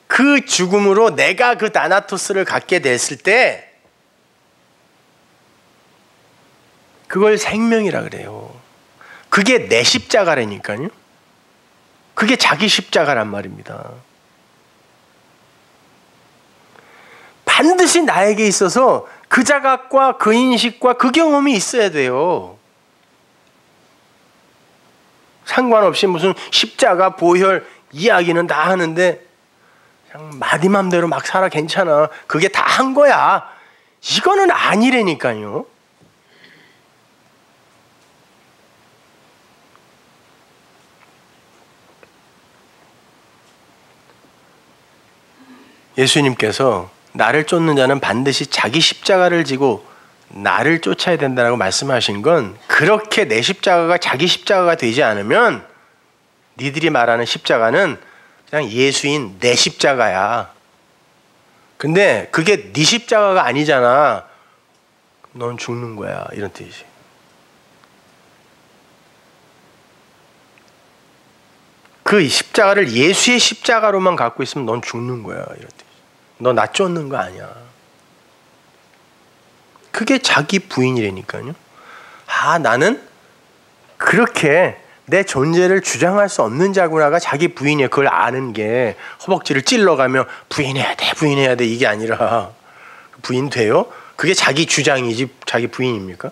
그 죽음으로 내가 그 나나토스를 갖게 됐을 때 그걸 생명이라 그래요. 그게 내 십자가라니까요. 그게 자기 십자가란 말입니다. 반드시 나에게 있어서 그 자각과 그 인식과 그 경험이 있어야 돼요. 상관없이 무슨 십자가, 보혈 이야기는 다 하는데 그냥 마디 맘대로 막 살아, 괜찮아, 그게 다 한 거야, 이거는 아니라니까요. 예수님께서 나를 쫓는 자는 반드시 자기 십자가를 지고 나를 쫓아야 된다고 말씀하신 건, 그렇게 내 십자가가 자기 십자가가 되지 않으면 니들이 말하는 십자가는 그냥 예수인 내 십자가야. 근데 그게 네 십자가가 아니잖아. 넌 죽는 거야, 이런 뜻이지. 그 십자가를 예수의 십자가로만 갖고 있으면 넌 죽는 거야. 이랬대. 너 나 쫓는 거 아니야. 그게 자기 부인이라니까요. 나는 그렇게 내 존재를 주장할 수 없는 자구나가 자기 부인이야. 그걸 아는 게 허벅지를 찔러가며 부인해야 돼, 부인해야 돼 이게 아니라 부인 돼요? 그게 자기 주장이지 자기 부인입니까?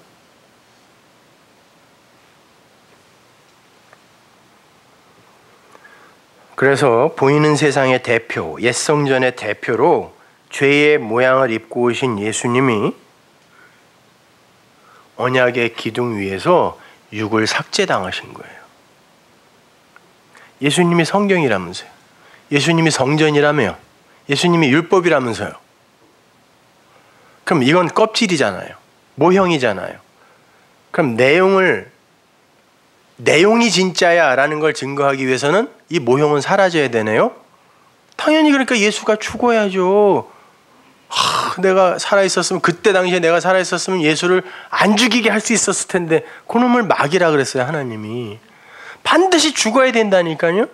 그래서 보이는 세상의 대표, 옛 성전의 대표로 죄의 모양을 입고 오신 예수님이 언약의 기둥 위에서 육을 삭제당하신 거예요. 예수님이 성경이라면서요. 예수님이 성전이라며요. 예수님이 율법이라면서요. 그럼 이건 껍질이잖아요. 모형이잖아요. 그럼 내용이 진짜야 라는 걸 증거하기 위해서는 이 모형은 사라져야 되네요. 당연히 그러니까 예수가 죽어야죠. 내가 살아있었으면, 그때 당시에 내가 살아있었으면 예수를 안 죽이게 할 수 있었을 텐데 그놈을 막이라 그랬어요. 하나님이 반드시 죽어야 된다니까요.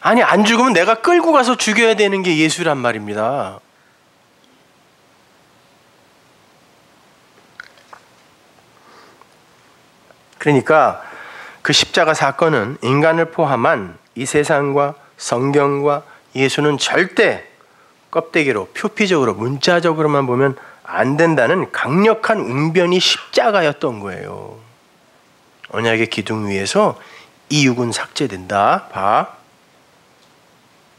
아니 안 죽으면 내가 끌고 가서 죽여야 되는 게 예수란 말입니다. 그러니까 그 십자가 사건은 인간을 포함한 이 세상과 성경과 예수는 절대 껍데기로 표피적으로 문자적으로만 보면 안 된다는 강력한 웅변이 십자가였던 거예요. 언약의 기둥 위에서 이 육은 삭제된다. 봐.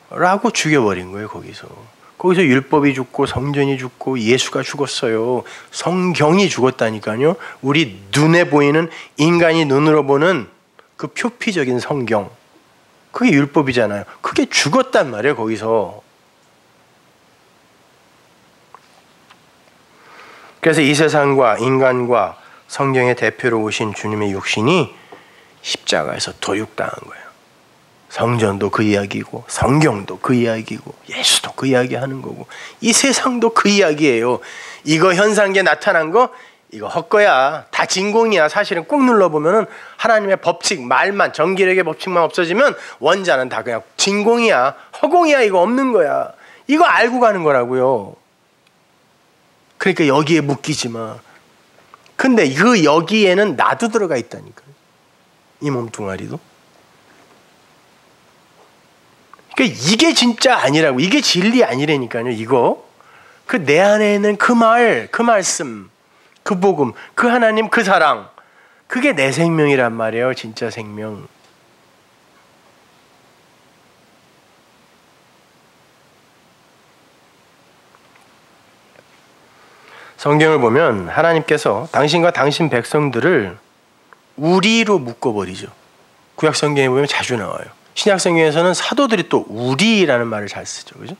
라고 죽여버린 거예요. 거기서 율법이 죽고 성전이 죽고 예수가 죽었어요. 성경이 죽었다니까요. 우리 눈에 보이는, 인간이 눈으로 보는 그 표피적인 성경, 그게 율법이잖아요. 그게 죽었단 말이에요. 거기서. 그래서 이 세상과 인간과 성경의 대표로 오신 주님의 육신이 십자가에서 도육당한 거예요. 성전도 그 이야기고, 성경도 그 이야기고, 예수도 그 이야기 하는 거고, 이 세상도 그 이야기예요. 이거 현상계 나타난 거, 이거 헛거야. 다 진공이야. 사실은 꾹 눌러보면은 하나님의 법칙, 말만, 정기력의 법칙만 없어지면 원자는 다 그냥 진공이야. 허공이야. 이거 없는 거야. 이거 알고 가는 거라고요. 그러니까 여기에 묶이지 마. 근데 그 여기에는 나도 들어가 있다니까요. 이 몸뚱아리도. 그러니까 이게 진짜 아니라고. 이게 진리 아니라니까요. 이거. 그 내 안에 있는 그 말, 그 말씀, 그 복음, 그 하나님, 그 사랑. 그게 내 생명이란 말이에요. 진짜 생명. 성경을 보면 하나님께서 당신과 당신 백성들을 우리로 묶어버리죠. 구약 성경에 보면 자주 나와요. 신약 성경에서는 사도들이 또 우리라는 말을 잘 쓰죠. 그죠?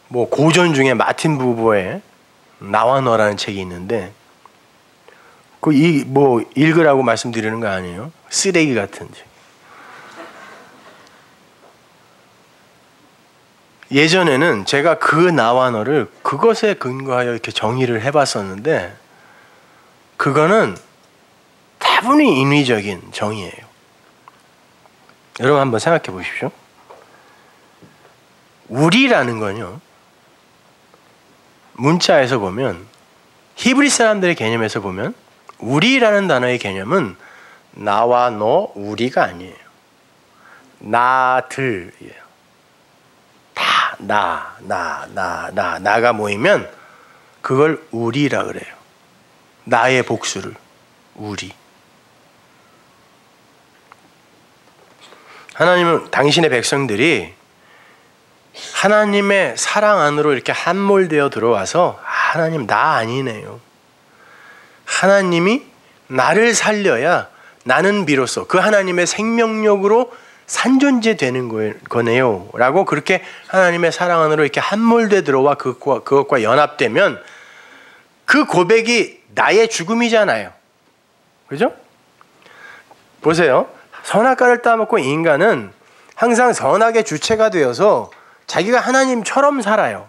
뭐 고전 중에 마틴 부버의 나와 너라는 책이 있는데 그 뭐 읽으라고 말씀드리는 거 아니에요? 쓰레기 같은 책. 예전에는 제가 그 나와 너를 그것에 근거하여 이렇게 정의를 해봤었는데 그거는 다분히 인위적인 정의예요. 여러분 한번 생각해 보십시오. 우리라는 건요, 문자에서 보면, 히브리 사람들의 개념에서 보면 우리라는 단어의 개념은 나와 너, 우리가 아니에요. 나들이에요. 다 나가 모이면 그걸 우리라 그래요. 나의 복수를 우리. 하나님은 당신의 백성들이 하나님의 사랑 안으로 이렇게 함몰되어 들어와서 하나님 나 아니네요. 하나님이 나를 살려야 나는 비로소 그 하나님의 생명력으로 산존재 되는 거네요 라고 그렇게 하나님의 사랑 안으로 이렇게 함몰돼 들어와 그것과 연합되면 그 고백이 나의 죽음이잖아요. 그죠? 보세요. 선악과를 따먹고 인간은 항상 선악의 주체가 되어서 자기가 하나님처럼 살아요.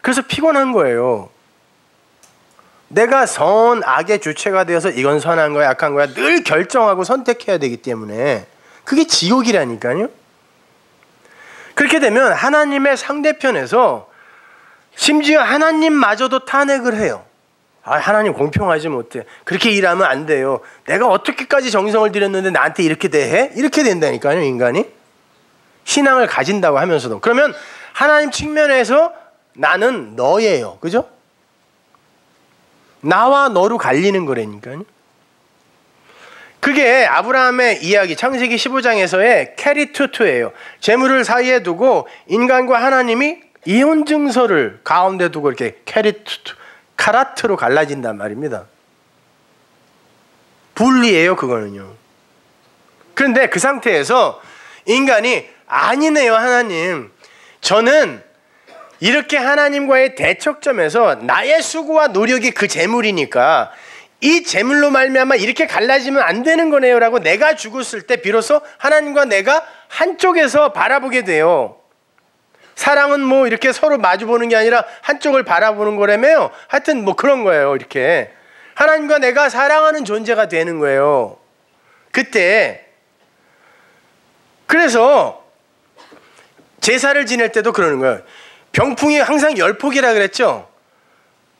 그래서 피곤한 거예요. 내가 선악의 주체가 되어서 이건 선한 거야 악한 거야 늘 결정하고 선택해야 되기 때문에 그게 지옥이라니까요. 그렇게 되면 하나님의 상대편에서 심지어 하나님마저도 탄핵을 해요. 아, 하나님 공평하지 못해. 그렇게 일하면 안 돼요. 내가 어떻게까지 정성을 들였는데 나한테 이렇게 대해? 이렇게 된다니까요, 인간이. 신앙을 가진다고 하면서도. 그러면 하나님 측면에서 나는 너예요. 그죠? 나와 너로 갈리는 거라니까요. 그게 아브라함의 이야기 창세기 15장에서의 캐리투투예요. 재물을 사이에 두고 인간과 하나님이 이혼 증서를 가운데 두고 이렇게 캐리투투 카라트로 갈라진단 말입니다. 분리예요, 그거는요. 그런데 그 상태에서 인간이 아니네요, 하나님. 저는 이렇게 하나님과의 대척점에서 나의 수고와 노력이 그 재물이니까 이 재물로 말미암아 이렇게 갈라지면 안 되는 거네요 라고 내가 죽었을 때 비로소 하나님과 내가 한쪽에서 바라보게 돼요. 사랑은 뭐 이렇게 서로 마주보는 게 아니라 한쪽을 바라보는 거라며요. 하여튼 뭐 그런 거예요. 이렇게 하나님과 내가 사랑하는 존재가 되는 거예요. 그때 그래서 제사를 지낼 때도 그러는 거예요. 병풍이 항상 10폭이라 그랬죠.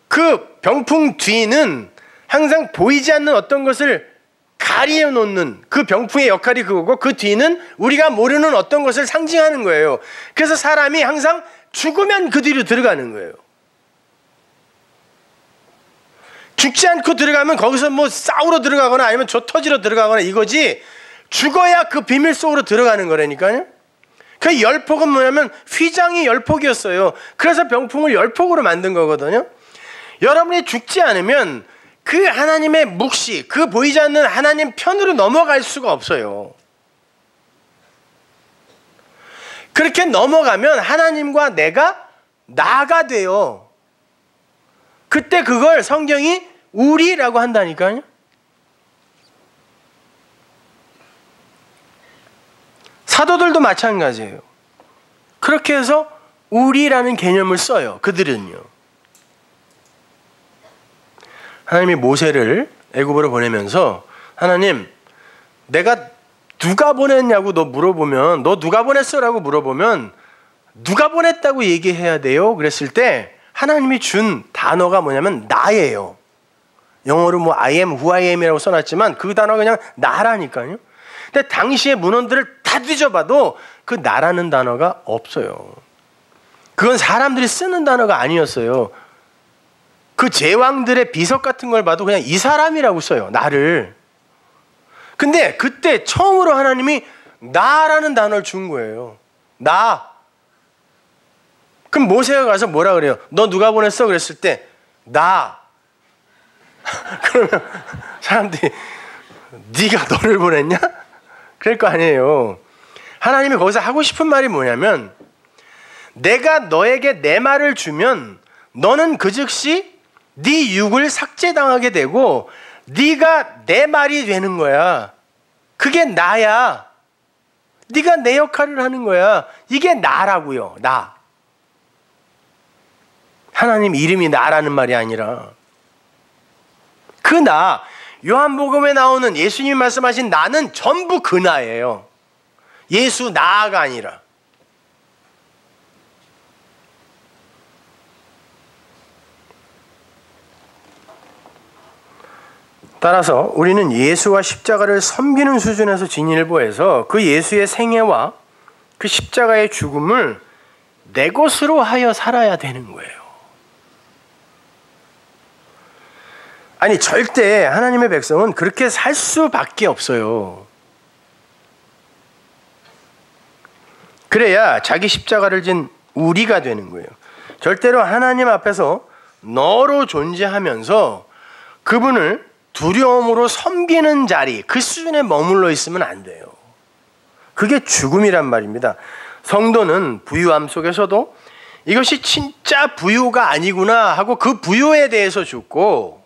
그 병풍 뒤는 항상 보이지 않는 어떤 것을 가리어 놓는 그 병풍의 역할이 그거고 그 뒤는 우리가 모르는 어떤 것을 상징하는 거예요. 그래서 사람이 항상 죽으면 그 뒤로 들어가는 거예요. 죽지 않고 들어가면 거기서 뭐 싸우러 들어가거나 아니면 조 터지러 들어가거나 이거지 죽어야 그 비밀 속으로 들어가는 거라니까요. 그 열폭은 뭐냐면 휘장이 열폭이었어요. 그래서 병풍을 열폭으로 만든 거거든요. 여러분이 죽지 않으면 그 하나님의 묵시, 그 보이지 않는 하나님 편으로 넘어갈 수가 없어요. 그렇게 넘어가면 하나님과 내가 나가 돼요. 그때 그걸 성경이 우리라고 한다니까요. 사도들도 마찬가지예요. 그렇게 해서 우리라는 개념을 써요. 그들은요. 하나님이 모세를 애굽으로 보내면서 하나님 내가 누가 보냈냐고 너 물어보면 너 누가 보냈어라고 물어보면 누가 보냈다고 얘기해야 돼요. 그랬을 때 하나님이 준 단어가 뭐냐면 나예요. 영어로 뭐 I am who I am이라고 써놨지만 그 단어가 그냥 나라니까요. 근데 당시의 문헌들을 다 뒤져봐도 그 나라는 단어가 없어요. 그건 사람들이 쓰는 단어가 아니었어요. 그 제왕들의 비석 같은 걸 봐도 그냥 이 사람이라고 써요. 나를. 근데 그때 처음으로 하나님이 나라는 단어를 준 거예요. 나. 그럼 모세가 가서 뭐라 그래요? 너 누가 보냈어? 그랬을 때 나. 그러면 사람들이 네가 너를 보냈냐? 그럴 거 아니에요. 하나님이 거기서 하고 싶은 말이 뭐냐면 내가 너에게 내 말을 주면 너는 그 즉시 네 육을 삭제당하게 되고 네가 내 말이 되는 거야. 그게 나야. 네가 내 역할을 하는 거야. 이게 나라고요. 나. 하나님 이름이 나라는 말이 아니라 그 나. 요한복음에 나오는 예수님이 말씀하신 나는 전부 그 나예요. 예수 나가 아니라. 따라서 우리는 예수와 십자가를 섬기는 수준에서 진일보해서 그 예수의 생애와 그 십자가의 죽음을 내 것으로 하여 살아야 되는 거예요. 아니 절대 하나님의 백성은 그렇게 살 수밖에 없어요. 그래야 자기 십자가를 진 우리가 되는 거예요. 절대로 하나님 앞에서 너로 존재하면서 그분을 두려움으로 섬기는 자리, 그 수준에 머물러 있으면 안 돼요. 그게 죽음이란 말입니다. 성도는 부유함 속에서도 이것이 진짜 부유가 아니구나 하고 그 부유에 대해서 죽고,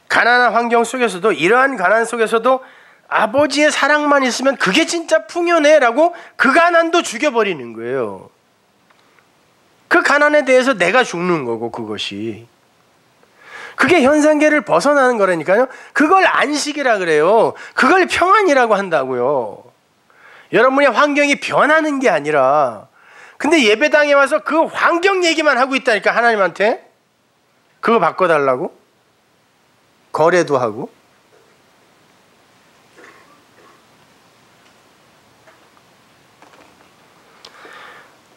가난한 환경 속에서도 이러한 가난 속에서도 아버지의 사랑만 있으면 그게 진짜 풍요네 라고 그 가난도 죽여버리는 거예요. 그 가난에 대해서 내가 죽는 거고, 그것이 그게 현상계를 벗어나는 거라니까요. 그걸 안식이라 그래요. 그걸 평안이라고 한다고요. 여러분의 환경이 변하는 게 아니라, 근데 예배당에 와서 그 환경 얘기만 하고 있다니까, 하나님한테. 그거 바꿔달라고? 거래도 하고.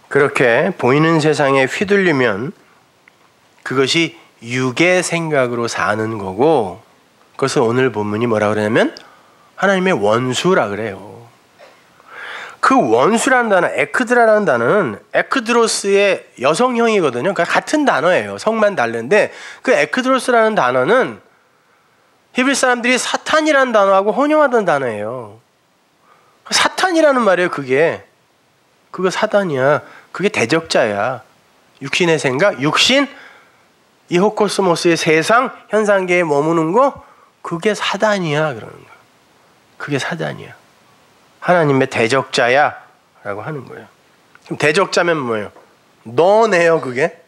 그렇게 보이는 세상에 휘둘리면 그것이 육의 생각으로 사는 거고, 그것을 오늘 본문이 뭐라 그러냐면 하나님의 원수라 그래요. 그 원수라는 단어, 에크드라라는 단어는 에크드로스의 여성형이거든요. 그러니까 같은 단어예요. 성만 다른데 그 에크드로스라는 단어는 히브리 사람들이 사탄이라는 단어하고 혼용하던 단어예요. 사탄이라는 말이에요. 그거 사단이야. 그게 대적자야. 육신의 생각, 육신, 이 호코스모스의 세상, 현상계에 머무는 거, 그게 사단이야. 그러는 거야. 그게 사단이야. 하나님의 대적자야 라고 하는 거예요. 그럼 대적자면 뭐예요? 너네요. 그게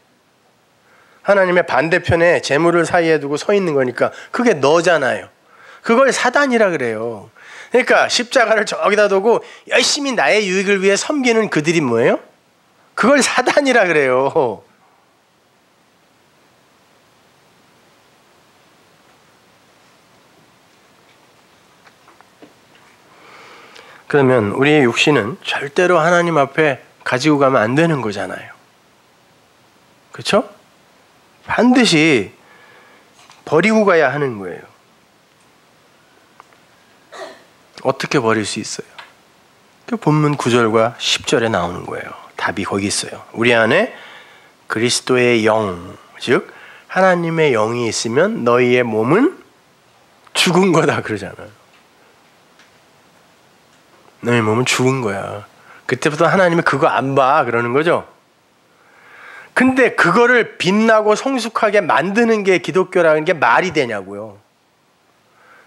하나님의 반대편에 재물을 사이에 두고 서 있는 거니까 그게 너잖아요. 그걸 사단이라 그래요. 그러니까 십자가를 저기다 두고 열심히 나의 유익을 위해 섬기는 그들이 뭐예요? 그걸 사단이라 그래요. 그러면 우리의 육신은 절대로 하나님 앞에 가지고 가면 안 되는 거잖아요. 그렇죠? 반드시 버리고 가야 하는 거예요. 어떻게 버릴 수 있어요? 그 본문 9절과 10절에 나오는 거예요. 답이 거기 있어요. 우리 안에 그리스도의 영, 즉 하나님의 영이 있으면 너희의 몸은 죽은 거다 그러잖아요. 너희 몸은 죽은 거야. 그때부터 하나님이 그거 안 봐 그러는 거죠. 근데 그거를 빛나고 성숙하게 만드는 게 기독교라는 게 말이 되냐고요.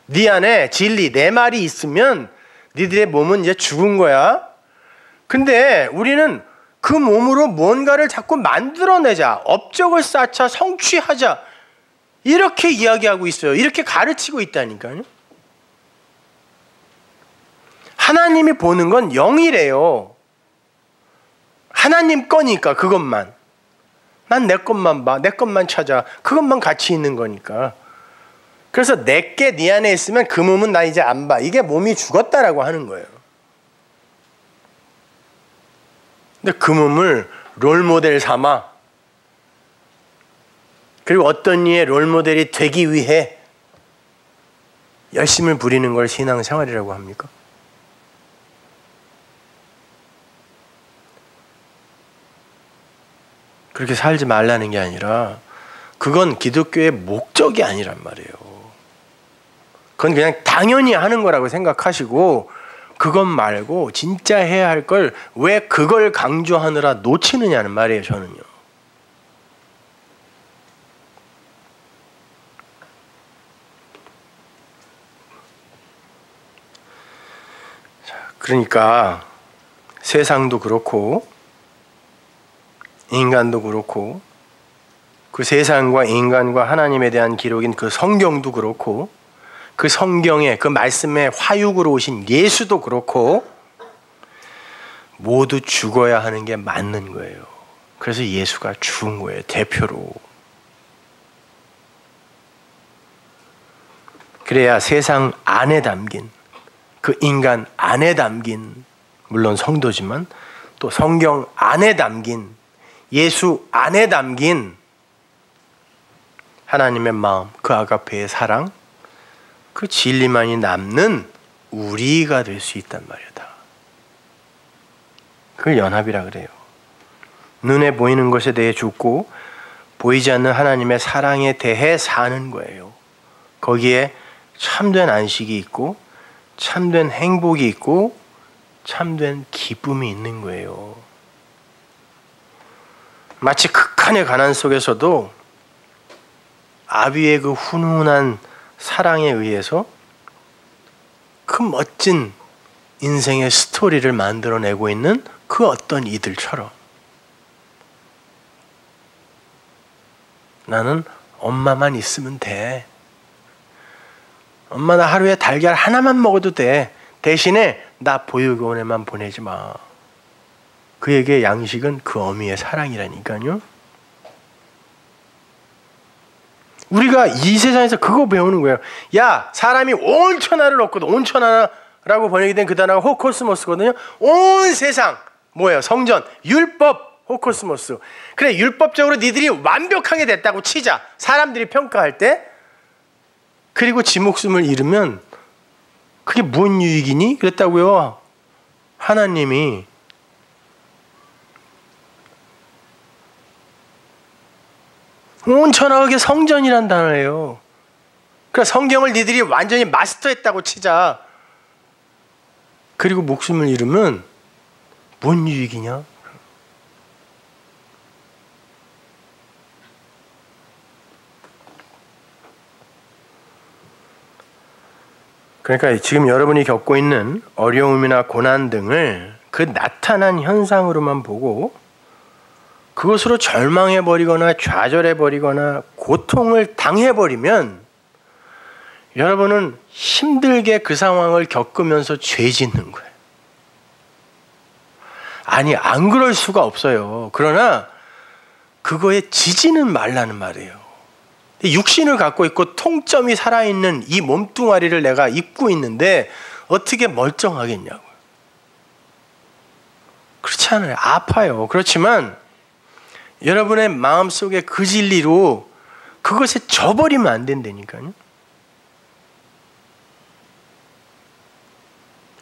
네 안에 진리, 내 말이 있으면 니들의 몸은 이제 죽은 거야. 근데 우리는 그 몸으로 뭔가를 자꾸 만들어내자, 업적을 쌓자, 성취하자, 이렇게 이야기하고 있어요. 이렇게 가르치고 있다니까요. 하나님이 보는 건 영이래요. 하나님 거니까 그것만. 난 내 것만 봐. 내 것만 찾아. 그것만 가치 있는 거니까. 그래서 내게 네 안에 있으면 그 몸은 나 이제 안 봐. 이게 몸이 죽었다라고 하는 거예요. 근데 그 몸을 롤모델 삼아, 그리고 어떤 이의 롤모델이 되기 위해 열심을 부리는 걸 신앙생활이라고 합니까? 그렇게 살지 말라는 게 아니라 그건 기독교의 목적이 아니란 말이에요. 그건 그냥 당연히 하는 거라고 생각하시고 그것 말고 진짜 해야 할 걸 왜 그걸 강조하느라 놓치느냐는 말이에요. 저는요. 그러니까 세상도 그렇고 인간도 그렇고 그 세상과 인간과 하나님에 대한 기록인 그 성경도 그렇고 그 성경의 그 말씀의 화육으로 오신 예수도 그렇고 모두 죽어야 하는 게 맞는 거예요. 그래서 예수가 죽은 거예요. 대표로. 그래야 세상 안에 담긴 그 인간 안에 담긴 물론 성도지만 또 성경 안에 담긴 예수 안에 담긴 하나님의 마음, 그 아가페의 사랑, 그 진리만이 남는 우리가 될 수 있단 말이야. 다. 그걸 연합이라 그래요. 눈에 보이는 것에 대해 죽고 보이지 않는 하나님의 사랑에 대해 사는 거예요. 거기에 참된 안식이 있고 참된 행복이 있고 참된 기쁨이 있는 거예요. 마치 극한의 가난 속에서도 아비의 그 훈훈한 사랑에 의해서 그 멋진 인생의 스토리를 만들어내고 있는 그 어떤 이들처럼 나는 엄마만 있으면 돼. 엄마 나 하루에 달걀 하나만 먹어도 돼. 대신에 나 보육원에만 보내지 마. 그에게 양식은 그 어미의 사랑이라니까요. 우리가 이 세상에서 그거 배우는 거예요. 야, 사람이 온 천하를 얻거든. 온 천하라고 번역이 된 그 단어가 호코스모스거든요. 온 세상 뭐예요? 성전, 율법, 호코스모스. 그래, 율법적으로 니들이 완벽하게 됐다고 치자. 사람들이 평가할 때. 그리고 지 목숨을 잃으면 그게 뭔 유익이니? 그랬다고요. 하나님이. 온 천하가 그게 성전이란 단어예요. 그러니까 성경을 니들이 완전히 마스터했다고 치자. 그리고 목숨을 잃으면 뭔 유익이냐? 그러니까 지금 여러분이 겪고 있는 어려움이나 고난 등을 그 나타난 현상으로만 보고 그것으로 절망해버리거나 좌절해버리거나 고통을 당해버리면 여러분은 힘들게 그 상황을 겪으면서 죄 짓는 거예요. 아니, 안 그럴 수가 없어요. 그러나 그거에 지지는 말라는 말이에요. 육신을 갖고 있고 통점이 살아있는 이 몸뚱아리를 내가 입고 있는데 어떻게 멀쩡하겠냐고요. 그렇지 않아요. 아파요. 그렇지만 여러분의 마음속에 그 진리로 그것에 져버리면 안 된다니까요.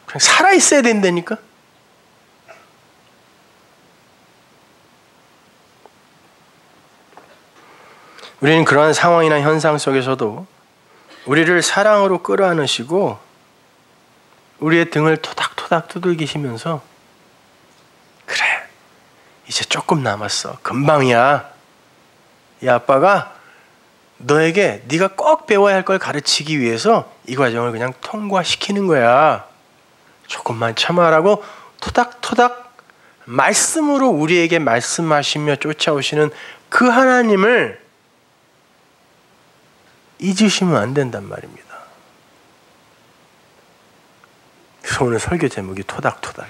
그냥 살아있어야 된다니까. 우리는 그러한 상황이나 현상 속에서도 우리를 사랑으로 끌어안으시고 우리의 등을 토닥토닥 두들기시면서 그래, 이제 조금 남았어. 금방이야. 이 아빠가 너에게 네가 꼭 배워야 할 걸 가르치기 위해서 이 과정을 그냥 통과시키는 거야. 조금만 참아라고 토닥토닥 말씀으로 우리에게 말씀하시며 쫓아오시는 그 하나님을 잊으시면 안 된단 말입니다. 그래서 오늘 설교 제목이 토닥토닥.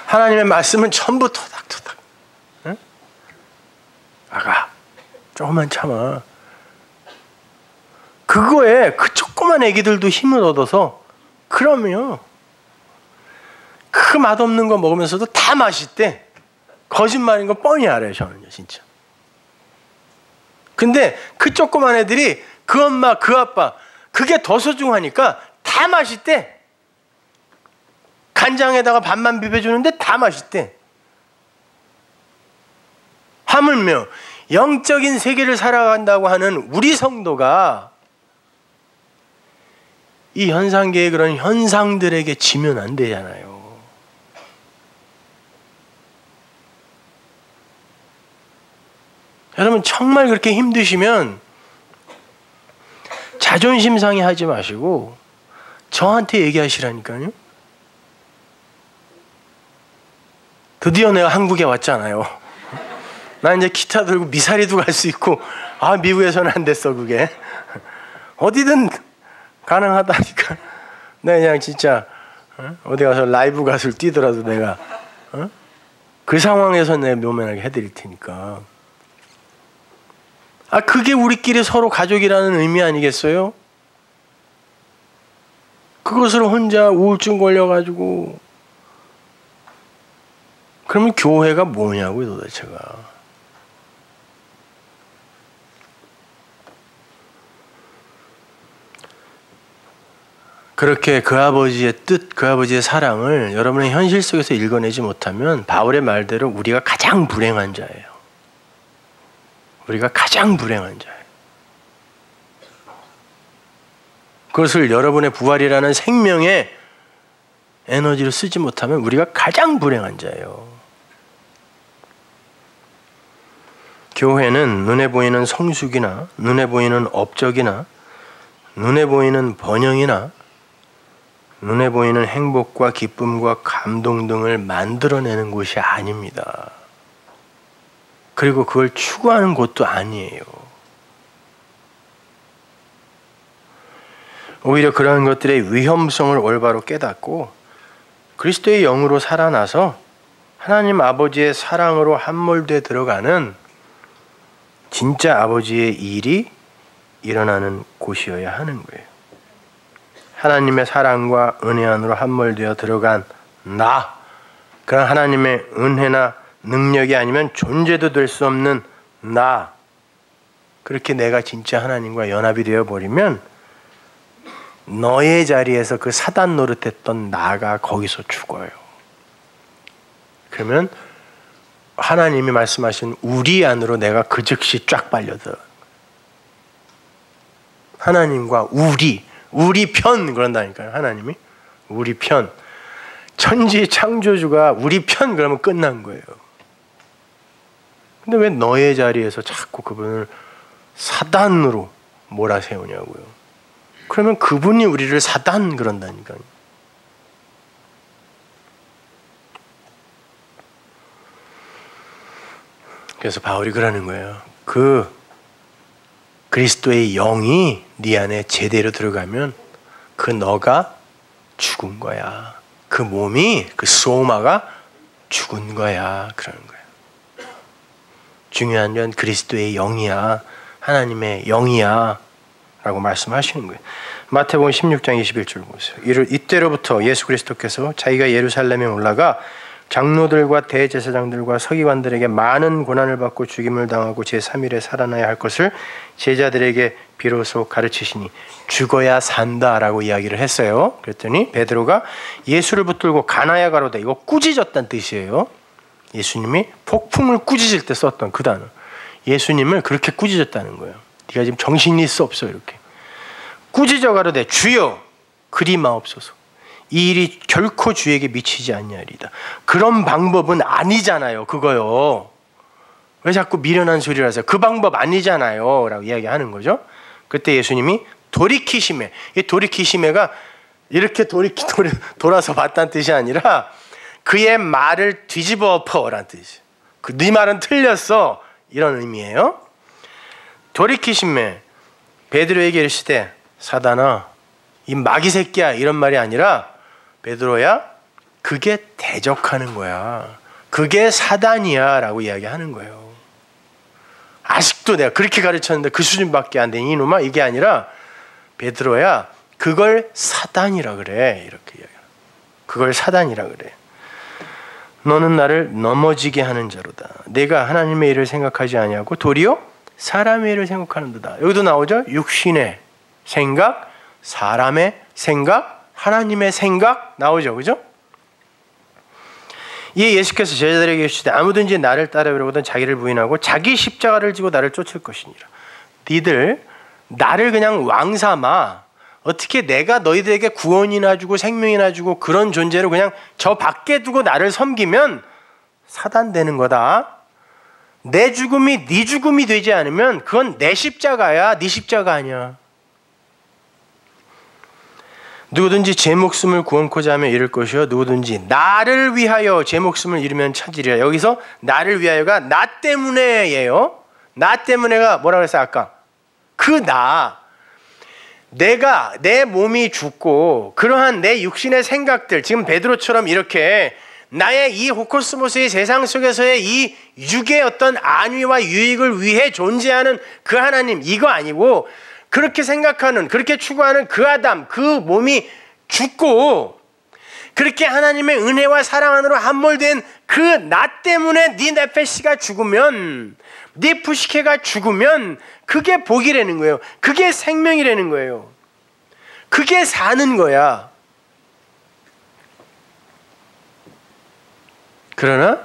하나님의 말씀은 전부 토닥토닥. 응? 아가, 조금만 참아. 그거에 그 조그만 애기들도 힘을 얻어서 그러면 그 맛없는 거 먹으면서도 다 맛있대. 거짓말인 거 뻔히 알아요, 저는요, 진짜. 근데 그 조그만 애들이 그 엄마, 그 아빠, 그게 더 소중하니까 다 맛있대. 간장에다가 밥만 비벼주는데 다 맛있대. 하물며 영적인 세계를 살아간다고 하는 우리 성도가 이 현상계의 그런 현상들에게 지면 안 되잖아요. 여러분 정말 그렇게 힘드시면 자존심 상해하지 마시고 저한테 얘기하시라니까요. 드디어 내가 한국에 왔잖아요. 나 이제 기타 들고 미사리도 갈 수 있고, 아, 미국에서는 안 됐어 그게. 어디든 가능하다니까. 내가 그냥 진짜 어디 가서 라이브 가수를 뛰더라도 내가 그 상황에서 내 묘면하게 해드릴 테니까. 아, 그게 우리끼리 서로 가족이라는 의미 아니겠어요? 그것으로 혼자 우울증 걸려가지고 그러면 교회가 뭐냐고요 도대체가. 그렇게 그 아버지의 뜻, 그 아버지의 사랑을 여러분의 현실 속에서 읽어내지 못하면 바울의 말대로 우리가 가장 불행한 자예요. 우리가 가장 불행한 자예요. 그것을 여러분의 부활이라는 생명의 에너지를 쓰지 못하면 우리가 가장 불행한 자예요. 교회는 눈에 보이는 성숙이나 눈에 보이는 업적이나 눈에 보이는 번영이나 눈에 보이는 행복과 기쁨과 감동 등을 만들어내는 곳이 아닙니다. 그리고 그걸 추구하는 곳도 아니에요. 오히려 그런 것들의 위험성을 올바로 깨닫고 그리스도의 영으로 살아나서 하나님 아버지의 사랑으로 함몰돼 들어가는 진짜 아버지의 일이 일어나는 곳이어야 하는 거예요. 하나님의 사랑과 은혜 안으로 함몰되어 들어간 나, 그런 하나님의 은혜나 능력이 아니면 존재도 될 수 없는 나, 그렇게 내가 진짜 하나님과 연합이 되어버리면 너의 자리에서 그 사단 노릇했던 나가 거기서 죽어요. 그러면 하나님이 말씀하신 우리 안으로 내가 그 즉시 쫙 빨려들어. 하나님과 우리 편 그런다니까요. 하나님이 우리 편, 천지 창조주가 우리 편 그러면 끝난 거예요. 근데 왜 너의 자리에서 자꾸 그분을 사단으로 몰아세우냐고요. 그러면 그분이 우리를 사단 그런다니까요. 그래서 바울이 그러는 거예요. 그 그리스도의 영이 네 안에 제대로 들어가면 그 너가 죽은 거야. 그 몸이, 그 소마가 죽은 거야. 그러는 거예요. 중요한 건 그리스도의 영이야. 하나님의 영이야. 라고 말씀하시는 거예요. 마태복음 16장 21절 보세요. 이때로부터 예수 그리스도께서 자기가 예루살렘에 올라가 장로들과 대제사장들과 서기관들에게 많은 고난을 받고 죽임을 당하고 제3일에 살아나야 할 것을 제자들에게 비로소 가르치시니 죽어야 산다라고 이야기를 했어요. 그랬더니 베드로가 예수를 붙들고 가나야 가로되, 이거 꾸짖었다는 뜻이에요. 예수님이 폭풍을 꾸짖을 때 썼던 그 단어. 예수님을 그렇게 꾸짖었다는 거예요. 네가 지금 정신이 있어 없어 이렇게. 꾸짖어 가로되 주여 그리 마옵소서. 이 일이 결코 주에게 미치지 않냐리다. 그런 방법은 아니잖아요. 그거요. 왜 자꾸 미련한 소리를 하세요? 그 방법 아니잖아요. 라고 이야기하는 거죠. 그때 예수님이 돌이키시매. 이 돌이키시매가 이렇게 돌아서 봤다는 뜻이 아니라 그의 말을 뒤집어 엎어라는 뜻이에요. 네 말은 틀렸어. 이런 의미예요. 돌이키시매 베드로에게 이르시되 사단아 이 마귀 새끼야 이런 말이 아니라 베드로야 그게 대적하는 거야. 그게 사단이야 라고 이야기하는 거예요. 아직도 내가 그렇게 가르쳤는데 그 수준밖에 안 되니 이놈아, 이게 아니라 베드로야 그걸 사단이라 그래. 이렇게 이야기해요. 그걸 사단이라 그래. 너는 나를 넘어지게 하는 자로다. 내가 하나님의 일을 생각하지 아니하고 도리어 사람의 일을 생각하는도다. 여기도 나오죠. 육신의 생각, 사람의 생각, 하나님의 생각 나오죠. 그죠? 이에 예수께서 제자들에게 이르시되 아무든지 나를 따르려거든 자기를 부인하고 자기 십자가를 지고 나를 쫓을 것이니라. 니들 나를 그냥 왕삼아 어떻게 내가 너희들에게 구원이나 주고 생명이나 주고 그런 존재로 그냥 저 밖에 두고 나를 섬기면 사단되는 거다. 내 죽음이 네 죽음이 되지 않으면 그건 내 십자가야. 네 십자가 아니야. 누구든지 제 목숨을 구원코자 하면 잃을 것이요 누구든지 나를 위하여 제 목숨을 잃으면 찾으리라. 여기서 나를 위하여가 나 때문에예요. 나 때문에가 뭐라 그랬어요 아까? 그 내가 내 몸이 죽고 그러한 내 육신의 생각들, 지금 베드로처럼 이렇게 나의 이 호코스모스의 세상 속에서의 이 육의 어떤 안위와 유익을 위해 존재하는 그 하나님, 이거 아니고 그렇게 생각하는, 그렇게 추구하는 그 아담, 그 몸이 죽고 그렇게 하나님의 은혜와 사랑 안으로 함몰된 그 나 때문에 네 네페시가 죽으면, 네 푸시케가 죽으면 그게 복이라는 거예요. 그게 생명이라는 거예요. 그게 사는 거야. 그러나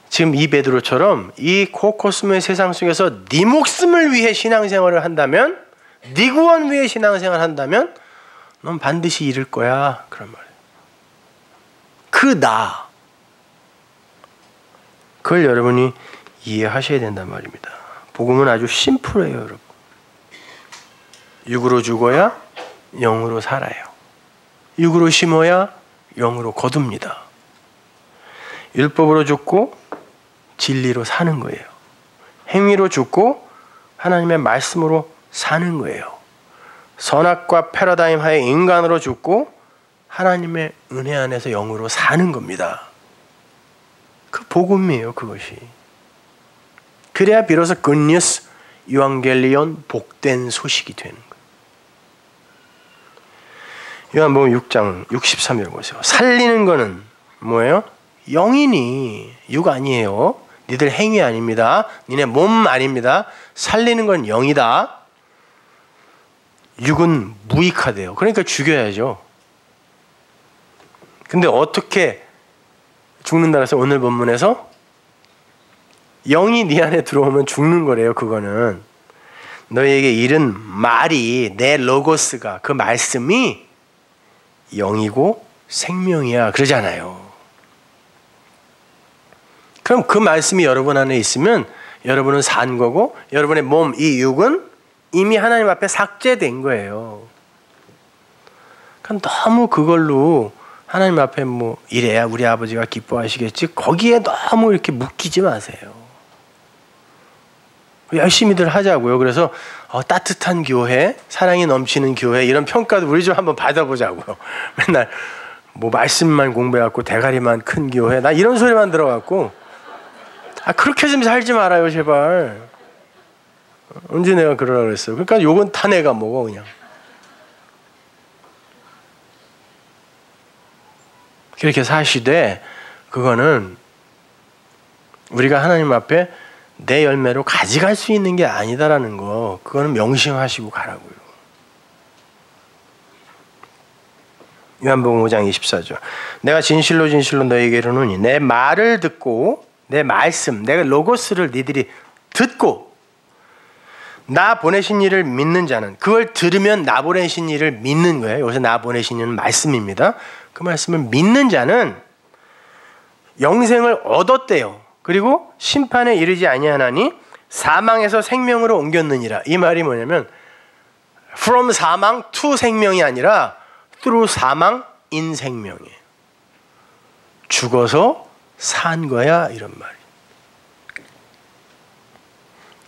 지금 이 베드로처럼 이 코코스모의 세상 속에서 네 목숨을 위해 신앙생활을 한다면, 네 구원 위해 신앙생활을 한다면 넌 반드시 잃을 거야. 그런 말이에요. 그 나. 그걸 여러분이 이해하셔야 된단 말입니다. 복음은 아주 심플해요, 여러분. 육으로 죽어야 영으로 살아요. 육으로 심어야 영으로 거둡니다. 율법으로 죽고 진리로 사는 거예요. 행위로 죽고 하나님의 말씀으로 사는 거예요. 선악과 패러다임 하에 인간으로 죽고 하나님의 은혜 안에서 영으로 사는 겁니다. 그 복음이에요, 그것이. 그래야 비로소 굿뉴스, 유앙겔리온, 복된 소식이 되는 거예요. 요한복음 6장 63절 보세요. 살리는 거는 뭐예요? 영이니 육 아니에요. 니들 행위 아닙니다. 니네 몸 아닙니다. 살리는 건 영이다. 육은 무익하대요. 그러니까 죽여야죠. 근데 어떻게 죽는다 그래서 오늘 본문에서 영이 네 안에 들어오면 죽는 거래요. 그거는 너희에게 이른 말이, 내 로고스가, 그 말씀이 영이고 생명이야 그러잖아요. 그럼 그 말씀이 여러분 안에 있으면 여러분은 산 거고, 여러분의 몸, 이 육은 이미 하나님 앞에 삭제된 거예요. 그럼 너무 그걸로 하나님 앞에 뭐 이래야 우리 아버지가 기뻐하시겠지, 거기에 너무 이렇게 묶이지 마세요. 열심히들 하자고요. 그래서 따뜻한 교회, 사랑이 넘치는 교회, 이런 평가도 우리 좀 한번 받아보자고요. 맨날 뭐 말씀만 공부해갖고 대가리만 큰 교회, 나 이런 소리만 들어갖고, 그렇게 좀 살지 말아요 제발. 언제 내가 그러라 그랬어요. 그러니까 욕은 다 내가 먹어 그냥. 그렇게 사시되 그거는 우리가 하나님 앞에 내 열매로 가져갈 수 있는 게 아니다라는 거, 그거는 명심하시고 가라고요. 요한복음 5장 24절. 내가 진실로 진실로 너희에게 이르노니 내 말을 듣고, 내 말씀, 내가 로고스를 니들이 듣고 나 보내신 이를 믿는 자는, 그걸 들으면 나 보내신 이를 믿는 거예요. 여기서 나 보내신 이는 말씀입니다. 그 말씀을 믿는 자는 영생을 얻었대요. 그리고 심판에 이르지 아니하나니 사망에서 생명으로 옮겼느니라. 이 말이 뭐냐면 from 사망 to 생명이 아니라 through 사망 in 생명이에요. 죽어서 산 거야 이런 말이에요.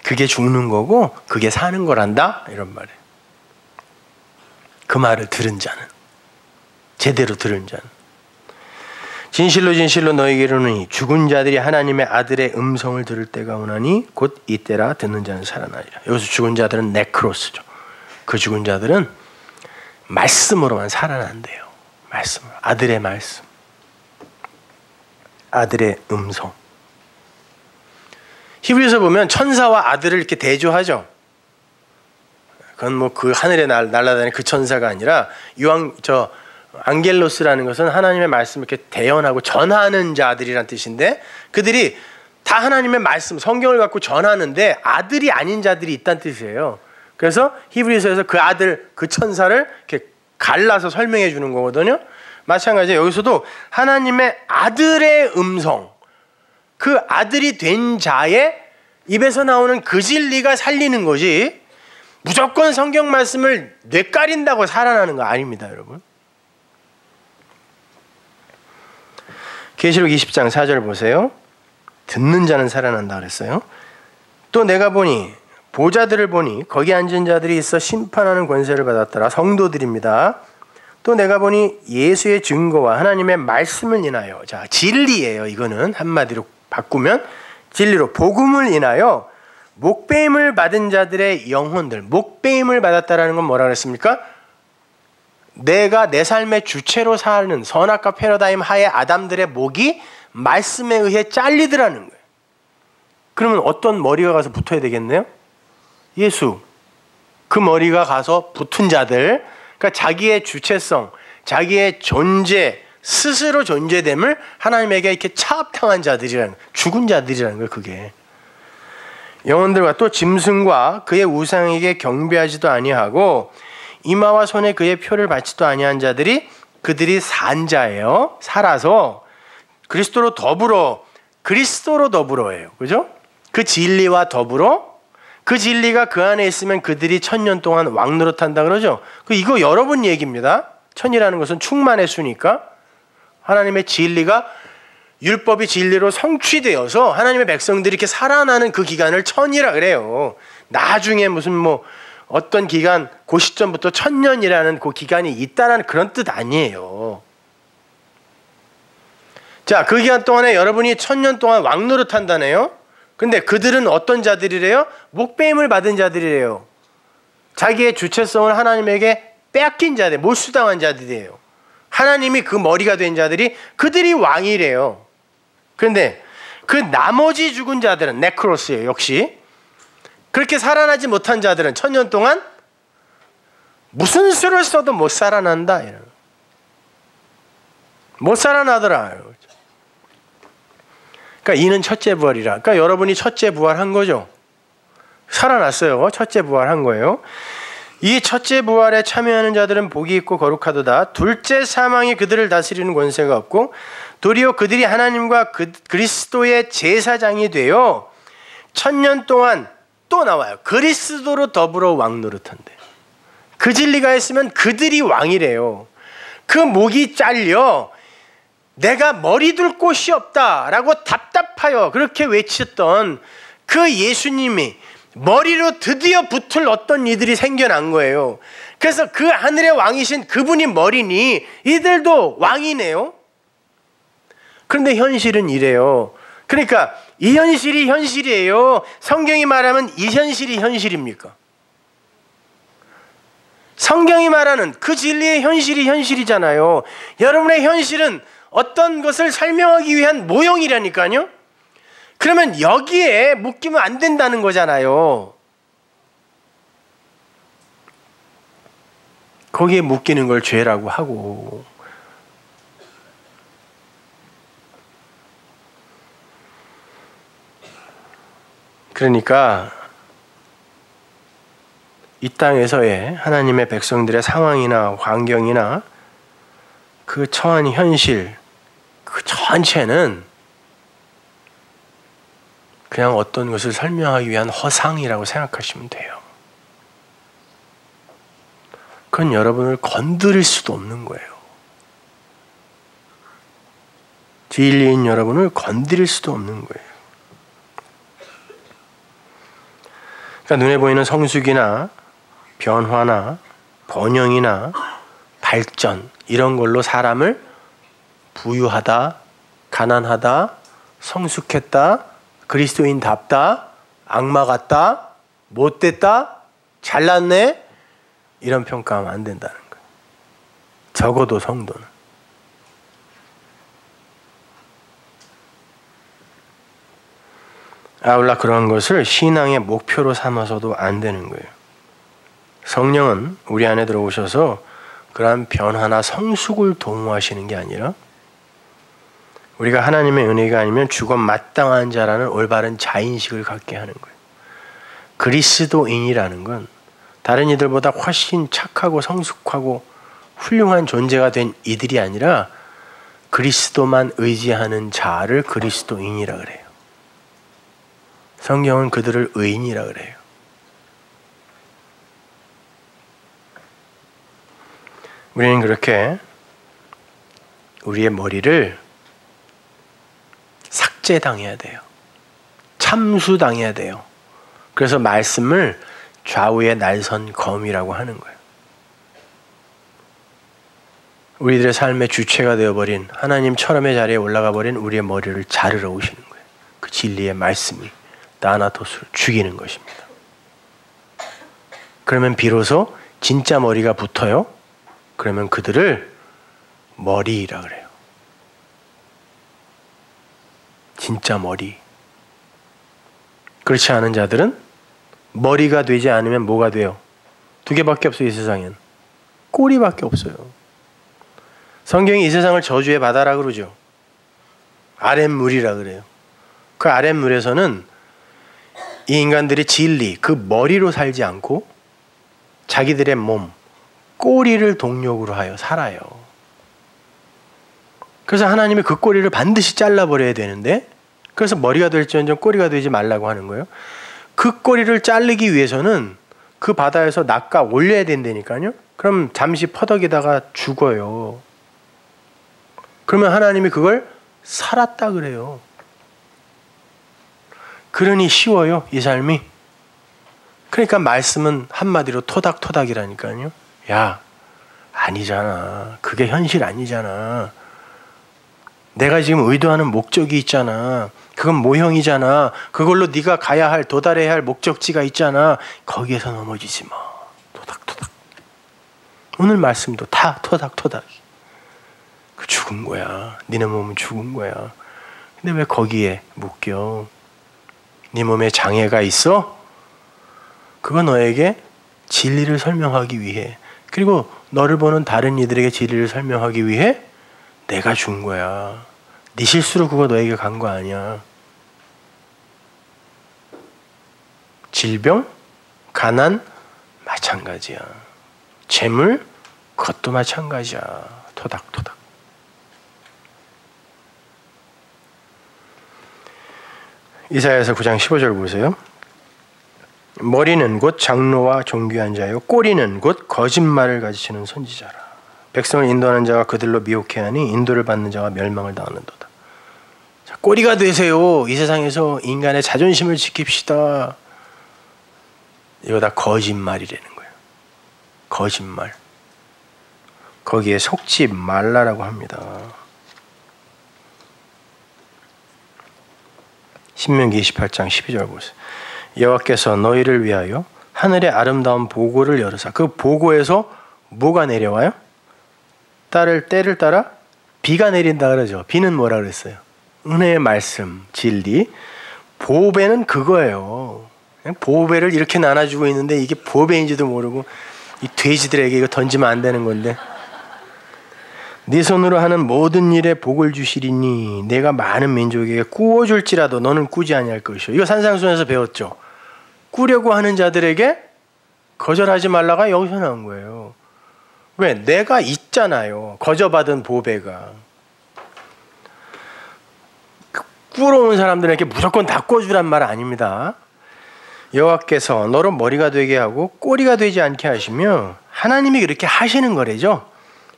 그게 죽는 거고 그게 사는 거란다 이런 말이에요. 그 말을 들은 자는, 제대로 들은 자는. 진실로 진실로 너희에게 이르노니 죽은 자들이 하나님의 아들의 음성을 들을 때가 오나니 곧 이때라. 듣는 자는 살아나리라. 여기서 죽은 자들은 네크로스죠. 그 죽은 자들은 말씀으로만 살아난대요. 말씀으로. 아들의 말씀, 아들의 음성. 히브리서 보면 천사와 아들을 이렇게 대조하죠. 그건 뭐 그 하늘에 날아다니는 그 천사가 아니라 안겔로스라는 것은 하나님의 말씀을 이렇게 대언하고 전하는 자들이란 뜻인데, 그들이 다 하나님의 말씀, 성경을 갖고 전하는데 아들이 아닌 자들이 있다는 뜻이에요. 그래서 히브리서에서 그 아들, 그 천사를 이렇게 갈라서 설명해 주는 거거든요. 마찬가지로 여기서도 하나님의 아들의 음성, 그 아들이 된 자의 입에서 나오는 그 진리가 살리는 거지, 무조건 성경 말씀을 뇌까린다고 살아나는 거 아닙니다, 여러분. 계시록 20장 4절 보세요. 듣는 자는 살아난다 그랬어요. 또 내가 보니, 보좌들을 보니 거기 앉은 자들이 있어 심판하는 권세를 받았더라. 성도들입니다. 또 내가 보니 예수의 증거와 하나님의 말씀을 인하여, 자, 진리예요. 이거는 한마디로 바꾸면 진리로, 복음을 인하여 목배임을 받은 자들의 영혼들, 목배임을 받았다라는 건 뭐라 그랬습니까? 내가 내 삶의 주체로 사는 선악과 패러다임 하에 아담들의 목이 말씀에 의해 잘리더라는 거예요. 그러면 어떤 머리가 가서 붙어야 되겠네요? 예수. 그 머리가 가서 붙은 자들, 그러니까 자기의 주체성, 자기의 존재, 스스로 존재됨을 하나님에게 이렇게 차압당한 자들이라는, 죽은 자들이라는 거예요. 그게 영혼들과 또 짐승과 그의 우상에게 경배하지도 아니하고 이마와 손에 그의 표를 받지도 아니한 자들이, 그들이 산 자예요. 살아서 그리스도로 더불어예요. 그죠? 그 진리와 더불어, 그 진리가 그 안에 있으면 그들이 1000년 동안 왕노릇한다 그러죠. 이거 여러분 얘기입니다. 천이라는 것은 충만의 수니까 하나님의 진리가, 율법이 진리로 성취되어서 하나님의 백성들이 이렇게 살아나는 그 기간을 천이라 그래요. 나중에 무슨 어떤 기간, 그 시점부터 1000년이라는 그 기간이 있다라는 그런 뜻 아니에요. 자, 그 기간 동안에 여러분이 1000년 동안 왕노릇 한다네요. 근데 그들은 어떤 자들이래요? 목배임을 받은 자들이래요. 자기의 주체성을 하나님에게 빼앗긴 자들, 몰수당한 자들이에요. 하나님이 그 머리가 된 자들이 그들이 왕이래요. 그런데 그 나머지 죽은 자들은 네크로스예요. 역시 그렇게 살아나지 못한 자들은 1000년 동안 무슨 수를 써도 못 살아난다. 못 살아나더라. 그러니까 이는 첫째 부활이라. 그러니까 여러분이 첫째 부활한 거죠. 살아났어요. 첫째 부활한 거예요. 이 첫째 부활에 참여하는 자들은 복이 있고 거룩하도다. 둘째 사망이 그들을 다스리는 권세가 없고 도리어 그들이 하나님과 그리스도의 제사장이 되어 1000년 동안 또 나와요. 그리스도로 더불어 왕노릇한대. 그 진리가 있으면 그들이 왕이래요. 그 목이 잘려 내가 머리 둘 곳이 없다라고 답답하여 그렇게 외쳤던 그 예수님이 머리로 드디어 붙을 어떤 이들이 생겨난 거예요. 그래서 그 하늘의 왕이신 그분이 머리니 이들도 왕이네요. 그런데 현실은 이래요. 그러니까 이 현실이 현실이에요. 성경이 말하면 이 현실이 현실입니까? 성경이 말하는 그 진리의 현실이 현실이잖아요. 여러분의 현실은 어떤 것을 설명하기 위한 모형이라니까요. 그러면 여기에 묶이면 안 된다는 거잖아요. 거기에 묶이는 걸 죄라고 하고. 그러니까 이 땅에서의 하나님의 백성들의 상황이나 환경이나 그 처한 현실, 그 전체는 그냥 어떤 것을 설명하기 위한 허상이라고 생각하시면 돼요. 그건 여러분을 건드릴 수도 없는 거예요. 진리인 여러분을 건드릴 수도 없는 거예요. 그러니까 눈에 보이는 성숙이나 변화나 번영이나 발전 이런 걸로 사람을 부유하다, 가난하다, 성숙했다, 그리스도인답다, 악마 같다, 못됐다, 잘났네 이런 평가하면 안 된다는 거예요. 적어도 성도는. 아울러 그런 것을 신앙의 목표로 삼아서도 안 되는 거예요. 성령은 우리 안에 들어오셔서 그러한 변화나 성숙을 도모하시는 게 아니라 우리가 하나님의 은혜가 아니면 죽어 마땅한 자라는 올바른 자인식을 갖게 하는 거예요. 그리스도인이라는 건 다른 이들보다 훨씬 착하고 성숙하고 훌륭한 존재가 된 이들이 아니라 그리스도만 의지하는 자를 그리스도인이라 그래요. 성경은 그들을 의인이라 그래요. 우리는 그렇게 우리의 머리를 삭제당해야 돼요. 참수당해야 돼요. 그래서 말씀을 좌우의 날선 검이라고 하는 거예요. 우리들의 삶의 주체가 되어버린 하나님처럼의 자리에 올라가 버린 우리의 머리를 자르러 오시는 거예요. 그 진리의 말씀이 나나토스를 죽이는 것입니다. 그러면 비로소 진짜 머리가 붙어요. 그러면 그들을 머리라 그래요. 진짜 머리. 그렇지 않은 자들은 머리가 되지 않으면 뭐가 돼요? 두 개밖에 없어요. 이 세상엔. 꼬리밖에 없어요. 성경이 이 세상을 저주의 바다라 그러죠. 아랫물이라 그래요. 그 아랫물에서는 이 인간들이 진리, 그 머리로 살지 않고 자기들의 몸, 꼬리를 동력으로 하여 살아요. 그래서 하나님이 그 꼬리를 반드시 잘라버려야 되는데, 그래서 머리가 될지언정 꼬리가 되지 말라고 하는 거예요. 그 꼬리를 자르기 위해서는 그 바다에서 낚아 올려야 된다니까요. 그럼 잠시 퍼덕이다가 죽어요. 그러면 하나님이 그걸 살았다 그래요. 그러니 쉬워요, 이 삶이. 그러니까 말씀은 한마디로 토닥토닥이라니까요. 야, 아니잖아. 그게 현실 아니잖아. 내가 지금 의도하는 목적이 있잖아. 그건 모형이잖아. 그걸로 네가 가야 할, 도달해야 할 목적지가 있잖아. 거기에서 넘어지지 마. 토닥토닥. 오늘 말씀도 다 토닥토닥. 그 죽은 거야. 니네 몸은 죽은 거야. 근데 왜 거기에 묶여? 네 몸에 장애가 있어? 그거 너에게 진리를 설명하기 위해, 그리고 너를 보는 다른 이들에게 진리를 설명하기 위해 내가 준 거야. 네 실수로 그거 너에게 간 거 아니야. 질병, 가난, 마찬가지야. 재물, 그것도 마찬가지야. 토닥토닥. 이사야서 9장 15절 보세요. 머리는 곧 장로와 존귀한 자요 꼬리는 곧 거짓말을 가지치는 선지자라. 백성을 인도하는 자가 그들로 미혹해 하니 인도를 받는 자가 멸망을 당하는도다. 자, 꼬리가 되세요. 이 세상에서 인간의 자존심을 지킵시다. 이거 다 거짓말이라는 거예요. 거짓말. 거기에 속지 말라라고 합니다. 신명기 28장 12절 보세요. 여호와께서 너희를 위하여 하늘의 아름다운 보고를 열으사. 그 보고에서 뭐가 내려와요? 때를 따라 비가 내린다 그러죠. 비는 뭐라 그랬어요? 은혜의 말씀, 진리. 보배는 그거예요. 그냥 보배를 이렇게 나눠주고 있는데 이게 보배인지도 모르고 이 돼지들에게 이거 던지면 안 되는 건데. 네 손으로 하는 모든 일에 복을 주시리니 내가 많은 민족에게 꾸어줄지라도 너는 꾸지 아니할 것이요. 이거 산상수훈에서 배웠죠. 꾸려고 하는 자들에게 거절하지 말라가 여기서 나온 거예요. 왜? 내가 있잖아요. 거저받은 보배가. 꾸러 온 사람들에게 무조건 다 꿔주란 말 아닙니다. 여호와께서 너로 머리가 되게 하고 꼬리가 되지 않게 하시며, 하나님이 그렇게 하시는 거래죠.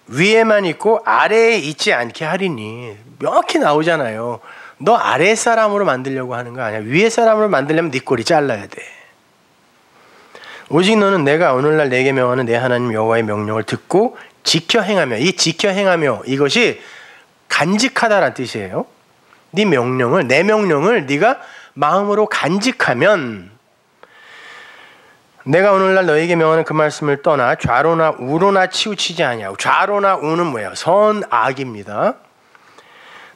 위에만 있고 아래에 있지 않게 하리니. 명확히 나오잖아요. 너 아래 사람으로 만들려고 하는 거 아니야. 위에 사람으로 만들려면 네 꼬리 잘라야 돼. 오직 너는 내가 오늘날 내게 명하는 내 하나님 여호와의 명령을 듣고 지켜 행하며. 이 지켜 행하며 이것이 간직하다라는 뜻이에요. 네 명령을, 내 명령을 네가 마음으로 간직하면, 내가 오늘날 너에게 명하는 그 말씀을 떠나 좌로나 우로나 치우치지 아니하고. 좌로나 우는 뭐예요? 선악입니다.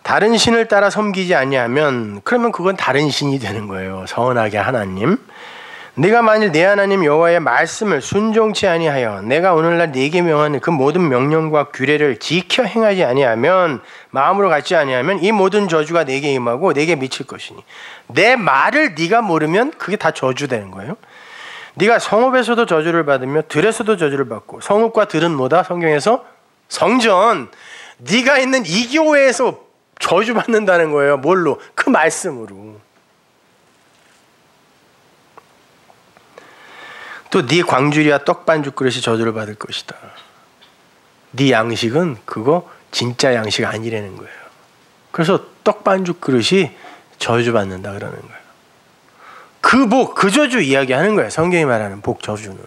다른 신을 따라 섬기지 아니하면, 그러면 그건 다른 신이 되는 거예요. 선악의 하나님. 네가 만일 내 하나님 여호와의 말씀을 순종치 아니하여 내가 오늘날 네게 명하는 그 모든 명령과 규례를 지켜 행하지 아니하면, 마음으로 갖지 아니하면 이 모든 저주가 네게 임하고 네게 미칠 것이니. 내 말을 네가 모르면 그게 다 저주되는 거예요. 네가 성읍에서도 저주를 받으며 들에서도 저주를 받고. 성읍과 들은 뭐다? 성경에서 성전. 네가 있는 이 교회에서 저주받는다는 거예요. 뭘로? 그 말씀으로. 또 네 광주리와 떡반죽 그릇이 저주를 받을 것이다. 네 양식은 그거 진짜 양식 아니라는 거예요. 그래서 떡반죽 그릇이 저주받는다 그러는 거예요. 그 복, 그 저주 이야기하는 거예요. 성경이 말하는 복, 저주는.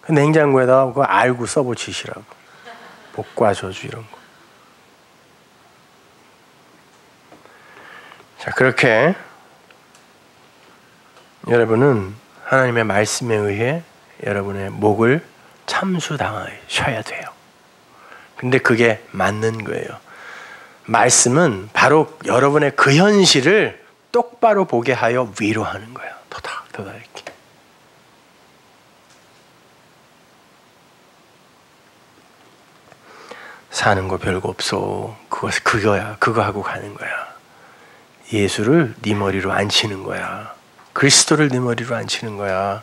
그 냉장고에다가 그거 알고 써붙이시라고. 복과 저주 이런 거. 자, 그렇게 여러분은 하나님의 말씀에 의해 여러분의 목을 참수당하셔야 돼요. 근데 그게 맞는 거예요. 말씀은 바로 여러분의 그 현실을 똑바로 보게 하여 위로하는 거예요. 토닥토닥 이렇게. 사는 거 별거 없어. 그거야. 그거 하고 가는 거야. 예수를 네 머리로 앉히는 거야. 그리스도를 네 머리로 앉히는 거야.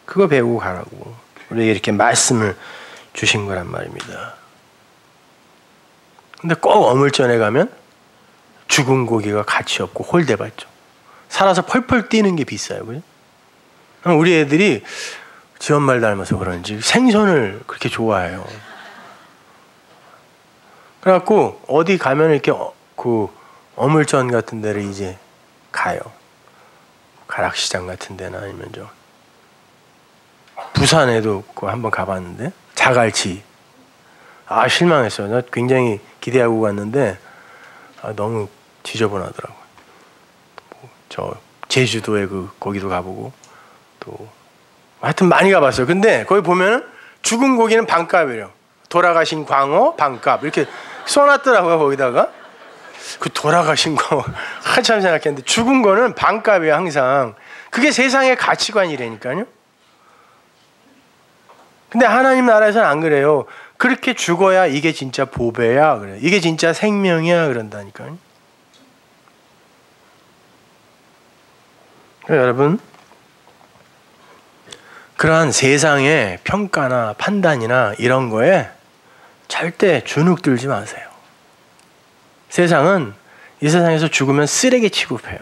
그거 배우고 가라고. 우리에게 이렇게 말씀을 주신 거란 말입니다. 근데 꼭 어물전에 가면 죽은 고기가 가치 없고 홀대받죠. 살아서 펄펄 뛰는 게 비싸요. 그죠? 우리 애들이 지 엄마를 닮아서 그런지 생선을 그렇게 좋아해요. 그래갖고 어디 가면 이렇게 그 어물전 같은 데를 이제 가요. 가락시장 같은 데나 아니면 좀 부산에도 한번 가봤는데 자갈치. 실망했어요. 나 굉장히 기대하고 갔는데 너무 지저분하더라고요. 저 제주도에 거기도 가보고 또 하여튼 많이 가봤어요. 근데 거기 보면은 죽은 고기는 반값이래요. 돌아가신 광어 반값 이렇게 써놨더라고요. 거기다가 그 돌아가신 거 한참 생각했는데 죽은 거는 반값이에요. 항상 그게 세상의 가치관이라니까요. 근데 하나님 나라에서는 안 그래요. 그렇게 죽어야 이게 진짜 보배야 그래. 이게 진짜 생명이야 그런다니까요. 여러분, 그러한 세상의 평가나 판단이나 이런 거에 절대 주눅 들지 마세요. 세상은 이 세상에서 죽으면 쓰레기 취급해요.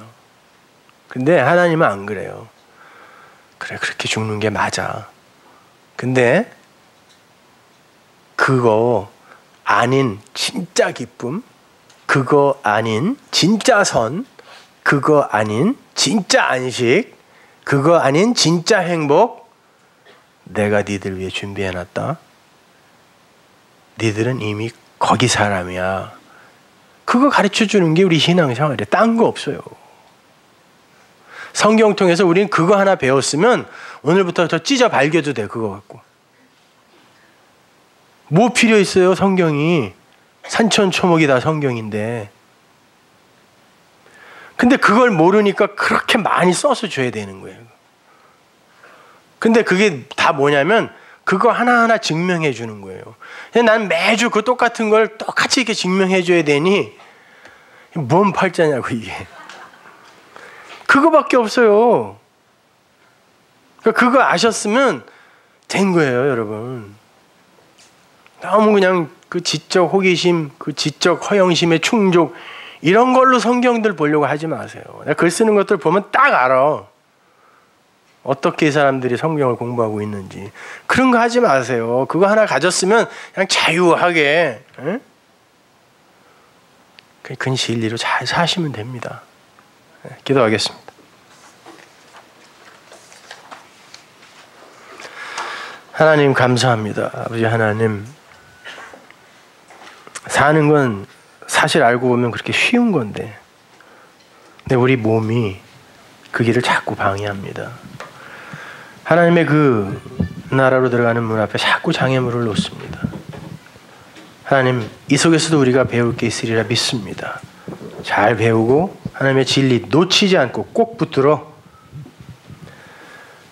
근데 하나님은 안 그래요. 그래, 그렇게 죽는 게 맞아. 근데 그거 아닌 진짜 기쁨, 그거 아닌 진짜 선, 그거 아닌 진짜 안식, 그거 아닌 진짜 행복, 내가 니들 위해 준비해놨다. 니들은 이미 거기 사람이야. 그거 가르쳐주는 게 우리 신앙생활이야. 딴 거 없어요. 성경 통해서 우리는 그거 하나 배웠으면 오늘부터 더 찢어 발겨도 돼. 그거 갖고 뭐 필요 있어요? 성경이 산천초목이 다 성경인데. 근데 그걸 모르니까 그렇게 많이 써서 줘야 되는 거예요. 근데 그게 다 뭐냐면 그거 하나하나 증명해 주는 거예요. 난 매주 그 똑같은 걸 똑같이 이렇게 증명해 줘야 되니 뭔 팔자냐고 이게. 그거밖에 없어요. 그거 아셨으면 된 거예요, 여러분. 너무 그냥 그 지적 호기심, 그 지적 허영심의 충족 이런 걸로 성경들 보려고 하지 마세요. 내가 글 쓰는 것들 보면 딱 알아. 어떻게 이 사람들이 성경을 공부하고 있는지. 그런 거 하지 마세요. 그거 하나 가졌으면 그냥 자유하게 근시일리로 잘 사시면 됩니다. 기도하겠습니다. 하나님 감사합니다. 아버지 하나님, 사는 건 사실 알고 보면 그렇게 쉬운 건데 근데 우리 몸이 그 길을 자꾸 방해합니다. 하나님의 그 나라로 들어가는 문 앞에 자꾸 장애물을 놓습니다. 하나님, 이 속에서도 우리가 배울 게 있으리라 믿습니다. 잘 배우고 하나님의 진리 놓치지 않고 꼭 붙들어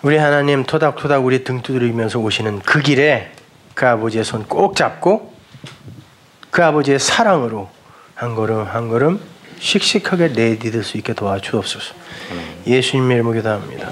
우리 하나님 토닥토닥 우리 등 두드리면서 오시는 그 길에 그 아버지의 손 꼭 잡고 그 아버지의 사랑으로 한 걸음 한 걸음 씩씩하게 내디딜 수 있게 도와주옵소서. 예수님의 이름으로 기도합니다.